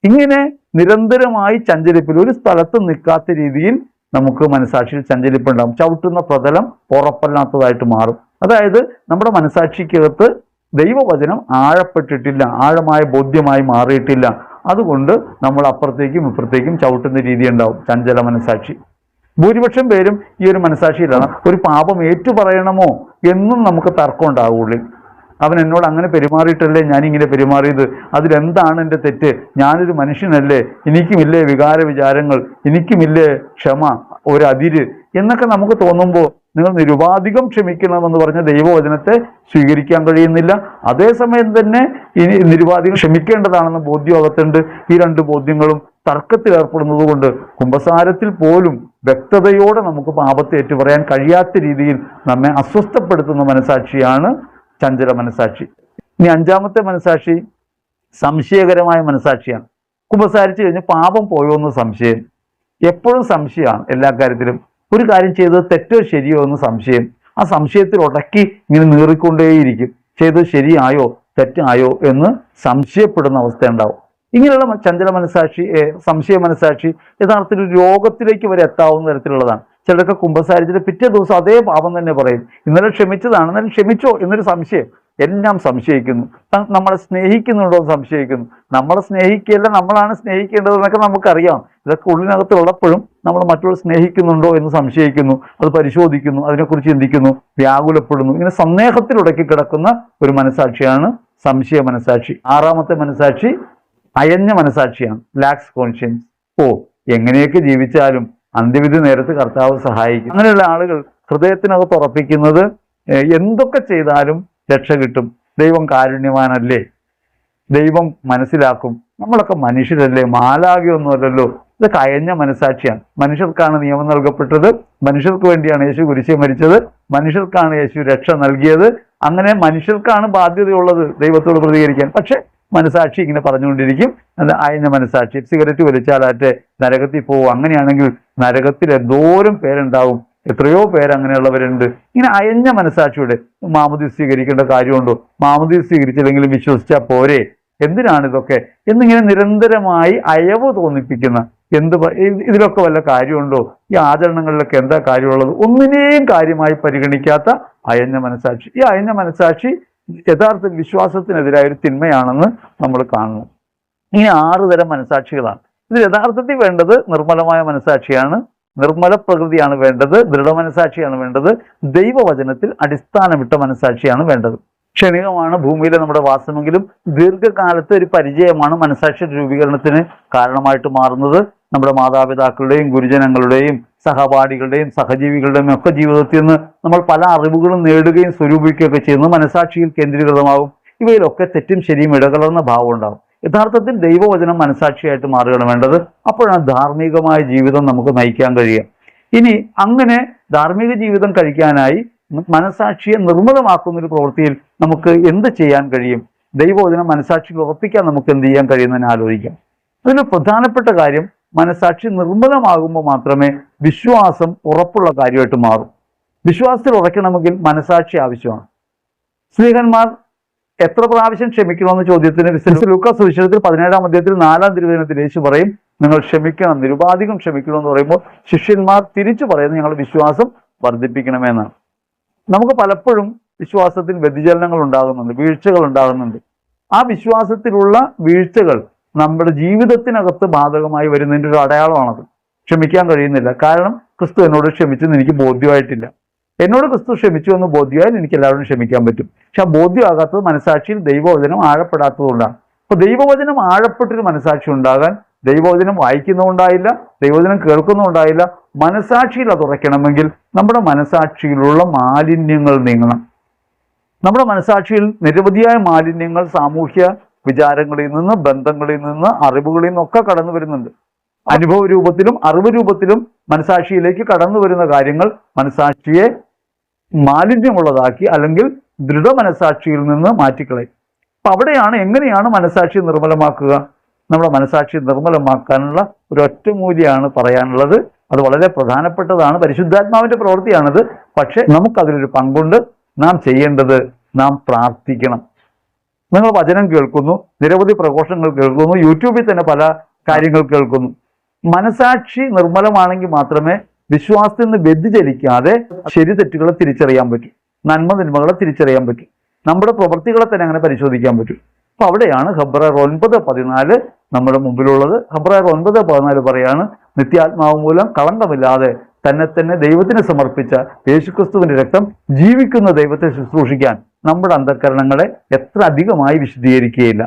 ഇങ്ങനെ നിരന്തരമായി ചഞ്ചലിപ്പിൽ, ഒരു സ്ഥലത്ത് നിൽക്കാത്ത രീതിയിൽ നമുക്ക് മനസാക്ഷിയിൽ ചഞ്ചലിപ്പുണ്ടാകും. ചവിട്ടുന്ന പ്രതലം ഉറപ്പല്ലാത്തതായിട്ട് മാറും. അതായത് നമ്മുടെ മനസാക്ഷിക്കകത്ത് ദൈവവചനം ആഴപ്പെട്ടിട്ടില്ല, ആഴമായ ബോധ്യമായി മാറിയിട്ടില്ല. അതുകൊണ്ട് നമ്മൾ അപ്പുറത്തേക്കും ഇപ്പുറത്തേക്കും ചവിട്ടുന്ന രീതി ഉണ്ടാവും, ചഞ്ചല മനസാക്ഷി. ഭൂരിപക്ഷം പേരും ഈ ഒരു മനസാക്ഷിയിലാണ്. ഒരു പാപം ഏറ്റുപറയണമോ എന്നും നമുക്ക് തർക്കം ഉണ്ടാവുള്ളൂ. അവൻ എന്നോട് അങ്ങനെ പെരുമാറിയിട്ടല്ലേ ഞാനിങ്ങനെ പെരുമാറിയത്, അതിലെന്താണ് എൻ്റെ തെറ്റ്, ഞാനൊരു മനുഷ്യനല്ലേ, എനിക്കുമില്ലേ വികാര വിചാരങ്ങൾ, എനിക്കുമില്ലേ ക്ഷമ, ഒരതിര് എന്നൊക്കെ നമുക്ക് തോന്നുമ്പോൾ നിങ്ങൾ നിരുപാധികം ക്ഷമിക്കണമെന്ന് പറഞ്ഞ ദൈവവചനത്തെ സ്വീകരിക്കാൻ കഴിയുന്നില്ല. അതേസമയം തന്നെ ഇനി നിരുപാധികം ക്ഷമിക്കേണ്ടതാണെന്ന് ബോധ്യമകത്തുണ്ട്. ഈ രണ്ട് ബോധ്യങ്ങളും തർക്കത്തിൽ ഏർപ്പെടുന്നത് കൊണ്ട് കുമ്പസാരത്തിൽ പോലും വ്യക്തതയോടെ നമുക്ക് പാപത്തെ ഏറ്റുപറയാൻ കഴിയാത്ത രീതിയിൽ നമ്മെ അസ്വസ്ഥപ്പെടുത്തുന്ന മനസാക്ഷിയാണ് ചഞ്ചല മനസാക്ഷി. ഇനി അഞ്ചാമത്തെ മനസാക്ഷി സംശയകരമായ മനസാക്ഷിയാണ്. കുമ്പസാരിച്ചു കഴിഞ്ഞ് പാപം പോയോ എന്ന് സംശയം. എപ്പോഴും സംശയമാണ് എല്ലാ കാര്യത്തിലും. ഒരു കാര്യം ചെയ്തത് തെറ്റോ ശരിയോ എന്ന് സംശയം. ആ സംശയത്തിൽ ഉടക്കി ഇങ്ങനെ നീറിക്കൊണ്ടേയിരിക്കും. ചെയ്തത് ശരിയായോ തെറ്റായോ എന്ന് സംശയപ്പെടുന്ന അവസ്ഥ ഉണ്ടാവും. ഇങ്ങനെയുള്ള ചഞ്ചല മനസാക്ഷി, സംശയ മനസാക്ഷി യഥാർത്ഥത്തിൽ രോഗത്തിലേക്ക് വരെ എത്താവുന്ന തരത്തിലുള്ളതാണ്. ചിലരൊക്കെ കുമ്പസാരിച്ചിട്ട് പിറ്റേ ദിവസം അതേ പാപം തന്നെ പറയും. ഇന്നലെ ക്ഷമിച്ചതാണ്, എന്നാലും ക്ഷമിച്ചോ എന്നൊരു സംശയം. എല്ലാം സംശയിക്കുന്നു. നമ്മളെ സ്നേഹിക്കുന്നുണ്ടോ എന്ന് സംശയിക്കുന്നു. നമ്മളെ സ്നേഹിക്കുകയല്ല, നമ്മളാണ് സ്നേഹിക്കേണ്ടതെന്നൊക്കെ നമുക്കറിയാം. ഇതൊക്കെ ഉള്ളിനകത്തുള്ളപ്പോഴും നമ്മൾ മറ്റുള്ളവർ സ്നേഹിക്കുന്നുണ്ടോ എന്ന് സംശയിക്കുന്നു, അത് പരിശോധിക്കുന്നു, അതിനെക്കുറിച്ച് ചിന്തിക്കുന്നു, വ്യാകുലപ്പെടുന്നു. ഇങ്ങനെ സന്ദേഹത്തിൽ ഉടക്കി കിടക്കുന്ന ഒരു മനസാക്ഷിയാണ് സംശയ മനസാക്ഷി. ആറാമത്തെ മനസാക്ഷി അയഞ്ഞ മനസാക്ഷിയാണ്, ലാക്സ് കോൺഷ്യൻസ്. എങ്ങനെയൊക്കെ ജീവിച്ചാലും അന്ത്യവിധി നേരത്ത് കർത്താവ് സഹായിക്കും. അങ്ങനെയുള്ള ആളുകൾ ഹൃദയത്തിനകത്ത് ഉറപ്പിക്കുന്നത് എന്തൊക്കെ ചെയ്താലും രക്ഷ കിട്ടും, ദൈവം കാരുണ്യവാനല്ലേ, ദൈവം മനസ്സിലാക്കും, നമ്മളൊക്കെ മനുഷ്യരല്ലേ, മാലാഖയൊന്നുമല്ലല്ലോ. ഇതൊക്കെ അയഞ്ഞ മനസാക്ഷിയാണ്. മനുഷ്യർക്കാണ് നിയമം നൽകപ്പെട്ടത്, മനുഷ്യർക്ക് വേണ്ടിയാണ് യേശു കുരിശിൽ മരിച്ചത്, മനുഷ്യർക്കാണ് യേശു രക്ഷ നൽകിയത്. അങ്ങനെ മനുഷ്യർക്കാണ് ബാധ്യതയുള്ളത് ദൈവത്തോട് പ്രതികരിക്കാൻ. പക്ഷെ മനസാക്ഷി ഇങ്ങനെ പറഞ്ഞുകൊണ്ടിരിക്കും, അത് അയഞ്ഞ മനസാക്ഷി. സിഗരറ്റ് വലിച്ചാലാറ്റെ നരകത്തിൽ പോകും, അങ്ങനെയാണെങ്കിൽ നരകത്തിൽ എന്തോരം പേരുണ്ടാവും, എത്രയോ പേര് അങ്ങനെയുള്ളവരുണ്ട്. ഇങ്ങനെ അയഞ്ഞ മനസാക്ഷിയുടെ മാമോദീസ സ്വീകരിക്കേണ്ട കാര്യമുണ്ടോ, മാമോദീസ സ്വീകരിച്ചില്ലെങ്കിലും വിശ്വസിച്ചാൽ പോരെ, എന്തിനാണ് ഇതൊക്കെ എന്നിങ്ങനെ നിരന്തരമായി അയവ് തോന്നിപ്പിക്കുന്ന, ഇതിലൊക്കെ വല്ല കാര്യമുണ്ടോ, ഈ ആചരണങ്ങളിലൊക്കെ എന്താ കാര്യമുള്ളത്, ഒന്നിനെയും കാര്യമായി പരിഗണിക്കാത്ത അയഞ്ഞ മനസാക്ഷി. ഈ അയഞ്ഞ മനസാക്ഷി യഥാർത്ഥ വിശ്വാസത്തിനെതിരായ ഒരു തിന്മയാണെന്ന് നമ്മൾ കാണുന്നു. ഇങ്ങനെ 6 തരം മനസാക്ഷികളാണ്. ഇത് യഥാർത്ഥത്തിൽ വേണ്ടത് നിർമ്മലമായ മനസാക്ഷിയാണ്, നിർമ്മല പ്രകൃതിയാണ് വേണ്ടത്, ദൃഢമനസാക്ഷിയാണ് വേണ്ടത്, ദൈവവചനത്തിൽ അടിസ്ഥാനമിട്ട മനസാക്ഷിയാണ് വേണ്ടത്. ക്ഷണികമാണ് ഭൂമിയിലെ നമ്മുടെ വാസമെങ്കിലും ദീർഘകാലത്തെ ഒരു പരിചയമാണ് മനസാക്ഷിയുടെ രൂപീകരണത്തിന് കാരണമായിട്ട് മാറുന്നത്. നമ്മുടെ മാതാപിതാക്കളുടെയും ഗുരുജനങ്ങളുടെയും സഹപാഠികളുടെയും സഹജീവികളുടെയും ഒക്കെ ജീവിതത്തിൽ നിന്ന് നമ്മൾ പല അറിവുകളും നേടുകയും സ്വരൂപിക്കുകയൊക്കെ ചെയ്യുന്നത് മനസാക്ഷിയിൽ കേന്ദ്രീകൃതമാകും. ഇവയിലൊക്കെ തെറ്റും ശരിയും ഇടകലർന്ന ഭാവം ഉണ്ടാകും. യഥാർത്ഥത്തിൽ ദൈവവചനം മനസാക്ഷിയായിട്ട് മാറുകയാണ് വേണ്ടത്. അപ്പോഴാണ് ധാർമ്മികമായ ജീവിതം നമുക്ക് നയിക്കാൻ കഴിയുക. ഇനി അങ്ങനെ ധാർമ്മിക ജീവിതം കഴിക്കാനായി മനസാക്ഷിയെ നിർമ്മലമാക്കുന്ന ഒരു പ്രവൃത്തിയിൽ നമുക്ക് എന്ത് ചെയ്യാൻ കഴിയും, ദൈവവചനം മനസാക്ഷിയിൽ ഉറപ്പിക്കാൻ നമുക്ക് എന്ത് ചെയ്യാൻ കഴിയുന്നതിനെ ആലോചിക്കാം. അതിൽ പ്രധാനപ്പെട്ട കാര്യം, മനസാക്ഷി നിർമ്മലമാകുമ്പോൾ മാത്രമേ വിശ്വാസം ഉറപ്പുള്ള കാര്യമായിട്ട് മാറും. വിശ്വാസത്തിൽ ഉറയ്ക്കണമെങ്കിൽ മനസാക്ഷി ആവശ്യമാണ്. സ്ലീഹന്മാർ എത്ര പ്രാവശ്യം ക്ഷമിക്കണമെന്ന ചോദ്യത്തിന് ലൂക്കാ സുവിശേഷത്തിൽ 17-ാം അധ്യായത്തിൽ 4-ാം തിരുവചനത്തിൽ യേശു പറയും, നിങ്ങൾ ക്ഷമിക്കണം, നിരുപാധികം ക്ഷമിക്കണമെന്ന് പറയുമ്പോൾ ശിഷ്യന്മാർ തിരിച്ചു പറയുന്നത് ഞങ്ങൾ വിശ്വാസം വർദ്ധിപ്പിക്കണമെന്നാണ്. നമുക്ക് പലപ്പോഴും വിശ്വാസത്തിൽ വ്യതിചലനങ്ങൾ ഉണ്ടാകുന്നുണ്ട്, വീഴ്ചകൾ ഉണ്ടാകുന്നുണ്ട്. ആ വിശ്വാസത്തിലുള്ള വീഴ്ചകൾ നമ്മുടെ ജീവിതത്തിനകത്ത് ബാധകമായി വരുന്നതിൻ്റെ ഒരു അടയാളമാണത്. ക്ഷമിക്കാൻ കഴിയുന്നില്ല, കാരണം ക്രിസ്തു എന്നോട് ക്ഷമിച്ചെന്ന് എനിക്ക് ബോധ്യമായിട്ടില്ല. എന്നോട് ക്രിസ്തു ക്ഷമിച്ചു എന്ന് ബോധ്യമായാൽ എനിക്ക് എല്ലാവരും ക്ഷമിക്കാൻ പറ്റും. പക്ഷെ ആ ബോധ്യമാകാത്തത് മനസാക്ഷിയിൽ ദൈവവചനം ആഴപ്പെടാത്തതുകൊണ്ടാണ്. അപ്പൊ ദൈവവചനം ആഴപ്പെട്ടൊരു മനസാക്ഷി ഉണ്ടാകാൻ ദൈവവചനം വായിക്കുന്നുണ്ടായില്ല, ദൈവവചനം കേൾക്കുന്നുണ്ടായില്ല. മനസാക്ഷിയിൽ അത് ഉറയ്ക്കണമെങ്കിൽ നമ്മുടെ മനസാക്ഷിയിലുള്ള മാലിന്യങ്ങൾ നീങ്ങണം. നമ്മുടെ മനസാക്ഷിയിൽ നിരവധിയായ മാലിന്യങ്ങൾ സാമൂഹ്യ വിചാരങ്ങളിൽ നിന്ന്, ബന്ധങ്ങളിൽ നിന്ന്, അറിവുകളിൽ നിന്നൊക്കെ കടന്നു വരുന്നുണ്ട്. അനുഭവ രൂപത്തിലും അറിവ് രൂപത്തിലും മനസാക്ഷിയിലേക്ക് കടന്നു വരുന്ന കാര്യങ്ങൾ മനസാക്ഷിയെ മാലിന്യമുള്ളതാക്കി അല്ലെങ്കിൽ ദൃഢമനസാക്ഷിയിൽ നിന്ന് മാറ്റിക്കളയും. അപ്പൊ അവിടെയാണ് എങ്ങനെയാണ് മനസാക്ഷി നിർമ്മലമാക്കുക? നമ്മുടെ മനസാക്ഷി നിർമ്മലമാക്കാനുള്ള ഒരു ഒറ്റമൂലിയാണ് പറയാനുള്ളത്. അത് വളരെ പ്രധാനപ്പെട്ടതാണ്, പരിശുദ്ധാത്മാവിന്റെ പ്രവൃത്തിയാണത്. പക്ഷെ നമുക്കതിലൊരു പങ്കുണ്ട്. നാം ചെയ്യേണ്ടത്, നാം പ്രാർത്ഥിക്കണം. നിങ്ങൾ വചനം കേൾക്കുന്നു, നിരവധി പ്രഘോഷങ്ങൾ കേൾക്കുന്നു, യൂട്യൂബിൽ തന്നെ പല കാര്യങ്ങൾ കേൾക്കുന്നു. മനസാക്ഷി നിർമ്മലമാണെങ്കിൽ മാത്രമേ വിശ്വാസത്തിൽ നിന്ന് വ്യതിചലിക്കാതെ ശരി തെറ്റുകളെ തിരിച്ചറിയാൻ പറ്റും, നന്മ തിന്മകളെ തിരിച്ചറിയാൻ പറ്റും, നമ്മുടെ പ്രവൃത്തികളെ തന്നെ അങ്ങനെ പരിശോധിക്കാൻ പറ്റും. അപ്പൊ അവിടെയാണ് ഹെബ്രായർ 9:14 നമ്മുടെ മുമ്പിലുള്ളത്. ഹെബ്രായർ 9:14 പറയാണ്, നിത്യാത്മാവ് മൂലം കളങ്കമില്ലാതെ തന്നെ തന്നെ ദൈവത്തിന് സമർപ്പിച്ച യേശുക്രിസ്തുവിന്റെ രക്തം ജീവിക്കുന്ന ദൈവത്തെ ശുശ്രൂഷിക്കാൻ നമ്മുടെ അന്തഃകരണങ്ങളെ എത്ര അധികമായി വിശുദ്ധീകരിക്കുകയില്ല.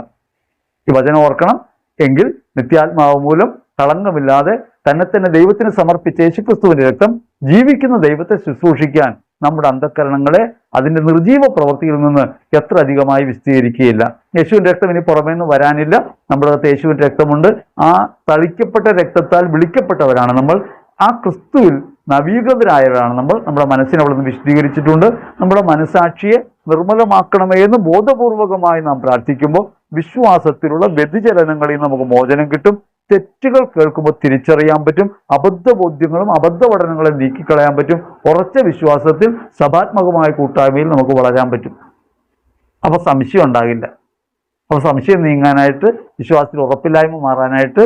ഈ വചനം ഓർക്കണം. എങ്കിൽ നിത്യാത്മാവ് മൂലം കളങ്കമില്ലാതെ തന്നെ തന്നെ ദൈവത്തിന് സമർപ്പിച്ച യേശുക്രിസ്തുവിന്റെ രക്തം ജീവിക്കുന്ന ദൈവത്തെ ശുശ്രൂഷിക്കാൻ നമ്മുടെ അന്തഃകരണങ്ങളെ അതിന്റെ നിർജീവ പ്രവൃത്തിയിൽ നിന്ന് എത്ര അധികമായി വിശദീകരിക്കുകയില്ല. യേശുവിന്റെ രക്തം ഇനി പുറമേ നിന്ന് വരാനില്ല. നമ്മുടെ അകത്ത് യേശുവിന്റെ രക്തമുണ്ട്. ആ തളിക്കപ്പെട്ട രക്തത്താൽ വിളിക്കപ്പെട്ടവരാണ് നമ്മൾ. ആ ക്രിസ്തുവിൽ നവീകൃതരായവരാണ് നമ്മൾ. നമ്മുടെ മനസ്സിനെ അവിടെ നിന്ന് വിശദീകരിച്ചിട്ടുണ്ട്. നമ്മുടെ മനസാക്ഷിയെ നിർമ്മലമാക്കണമേ എന്ന് ബോധപൂർവകമായി നാം പ്രാർത്ഥിക്കുമ്പോൾ വിശ്വാസത്തിലുള്ള വ്യതിചലനങ്ങളിൽ നമുക്ക് മോചനം കിട്ടും. തെറ്റുകൾ കേൾക്കുമ്പോൾ തിരിച്ചറിയാൻ പറ്റും. അബദ്ധബോധ്യങ്ങളും അബദ്ധ പഠനങ്ങളും നീക്കിക്കളയാൻ പറ്റും. ഉറച്ച വിശ്വാസത്തിൽ സഭാത്മകമായ കൂട്ടായ്മയിൽ നമുക്ക് വളരാൻ പറ്റും. അപ്പൊ സംശയം ഉണ്ടാകില്ല. അപ്പൊ സംശയം നീങ്ങാനായിട്ട്, വിശ്വാസത്തിൽ ഉറപ്പില്ലായ്മ മാറാനായിട്ട്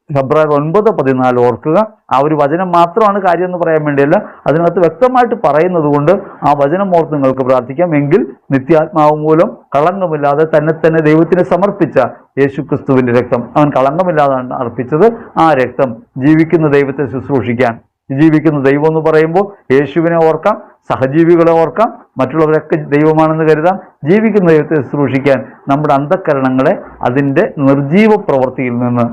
ഹെബ്രായർ 9:14 ഓർക്കുക. ആ ഒരു വചനം മാത്രമാണ് കാര്യം എന്ന് പറയാൻ വേണ്ടിയല്ല, അതിനകത്ത് വ്യക്തമായിട്ട് പറയുന്നത് കൊണ്ട് ആ വചനം ഓർത്ത് നിങ്ങൾക്ക് പ്രാർത്ഥിക്കാം. എങ്കിൽ നിത്യാത്മാവ് മൂലം കളങ്കമില്ലാതെ തന്നെ തന്നെ ദൈവത്തിന് സമർപ്പിച്ച യേശുക്രിസ്തുവിന്റെ രക്തം, അവൻ കളങ്കമില്ലാതാണ് അർപ്പിച്ചത്. ആ രക്തം ജീവിക്കുന്ന ദൈവത്തെ ശുശ്രൂഷിക്കാൻ, ജീവിക്കുന്ന ദൈവം എന്ന് പറയുമ്പോൾ യേശുവിനെ ഓർക്കാം, സഹജീവികളെ ഓർക്കാം, മറ്റുള്ളവരൊക്കെ ദൈവമാണെന്ന് കരുതാം. ജീവിക്കുന്ന ദൈവത്തെ ശുശ്രൂഷിക്കാൻ നമ്മുടെ അന്തഃകരണങ്ങളെ അതിൻ്റെ നിർജീവ പ്രവൃത്തിയിൽ നിന്ന്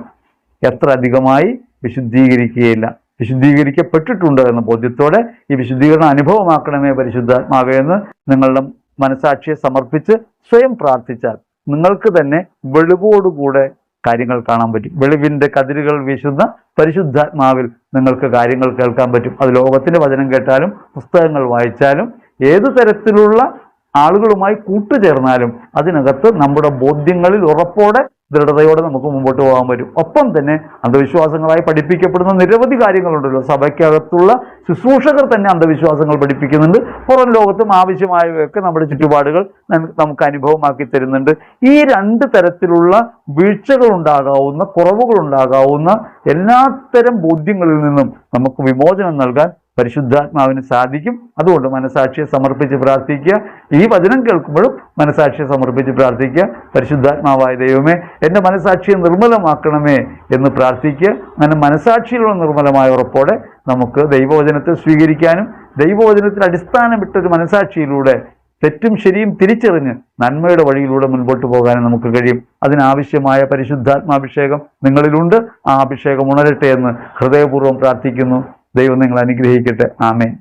എത്ര അധികമായി വിശുദ്ധീകരിക്കുകയില്ല. വിശുദ്ധീകരിക്കപ്പെട്ടിട്ടുണ്ട് എന്ന ബോധ്യത്തോടെ ഈ വിശുദ്ധീകരണം അനുഭവമാക്കണമേ പരിശുദ്ധാത്മാവേ എന്ന് നിങ്ങളുടെ മനസാക്ഷിയെ സമർപ്പിച്ച് സ്വയം പ്രാർത്ഥിച്ചാൽ നിങ്ങൾക്ക് തന്നെ വെളിവോടുകൂടെ കാര്യങ്ങൾ കാണാൻ പറ്റും. വെളിവിന്റെ കതിരുകൾ വീശുന്ന പരിശുദ്ധാത്മാവിൽ നിങ്ങൾക്ക് കാര്യങ്ങൾ കേൾക്കാൻ പറ്റും. അത് ലോകത്തിന്റെ വചനം കേട്ടാലും പുസ്തകങ്ങൾ വായിച്ചാലും ഏതു തരത്തിലുള്ള ആളുകളുമായി കൂട്ടുചേർന്നാലും അതിനകത്ത് നമ്മുടെ ബോധ്യങ്ങളിൽ ഉറപ്പോടെ ദൃഢതയോടെ നമുക്ക് മുമ്പോട്ട് പോകാൻ പറ്റും. ഒപ്പം തന്നെ അന്ധവിശ്വാസങ്ങളായി പഠിപ്പിക്കപ്പെടുന്ന നിരവധി കാര്യങ്ങളുണ്ടല്ലോ. സഭയ്ക്കകത്തുള്ള ശുശ്രൂഷകർ തന്നെ അന്ധവിശ്വാസങ്ങൾ പഠിപ്പിക്കുന്നുണ്ട്. പുറം ലോകത്തും ആവശ്യമായവയൊക്കെ നമ്മുടെ ചുറ്റുപാടുകൾ നമുക്ക് അനുഭവമാക്കി തരുന്നുണ്ട്. ഈ രണ്ട് തരത്തിലുള്ള വീഴ്ചകൾ ഉണ്ടാകാവുന്ന, കുറവുകൾ ഉണ്ടാകാവുന്ന എല്ലാത്തരം ബോധ്യങ്ങളിൽ നിന്നും നമുക്ക് വിമോചനം നൽകാൻ പരിശുദ്ധാത്മാവിന് സാധിക്കും. അതുകൊണ്ട് മനസാക്ഷിയെ സമർപ്പിച്ച് പ്രാർത്ഥിക്കുക. ഈ വചനം കേൾക്കുമ്പോഴും മനസാക്ഷിയെ സമർപ്പിച്ച് പ്രാർത്ഥിക്കുക. പരിശുദ്ധാത്മാവായ ദൈവമേ, എൻ്റെ മനസാക്ഷിയെ നിർമ്മലമാക്കണമേ എന്ന് പ്രാർത്ഥിക്കുക. അങ്ങനെ മനസാക്ഷിയിലുള്ള നിർമ്മലമായ ഉറപ്പോടെ നമുക്ക് ദൈവവചനത്തെ സ്വീകരിക്കാനും ദൈവവചനത്തിൽ അടിസ്ഥാനമിട്ടൊരു മനസാക്ഷിയിലൂടെ തെറ്റും ശരിയും തിരിച്ചറിഞ്ഞ് നന്മയുടെ വഴിയിലൂടെ മുൻപോട്ട് പോകാനും നമുക്ക് കഴിയും. അതിനാവശ്യമായ പരിശുദ്ധാത്മാഭിഷേകം നിങ്ങളിലുണ്ട്. ആ അഭിഷേകം ഉണരട്ടെ എന്ന് ഹൃദയപൂർവ്വം പ്രാർത്ഥിക്കുന്നു. ദൈവം നിങ്ങൾ അനുഗ്രഹിക്കട്ടെ. ആമേൻ.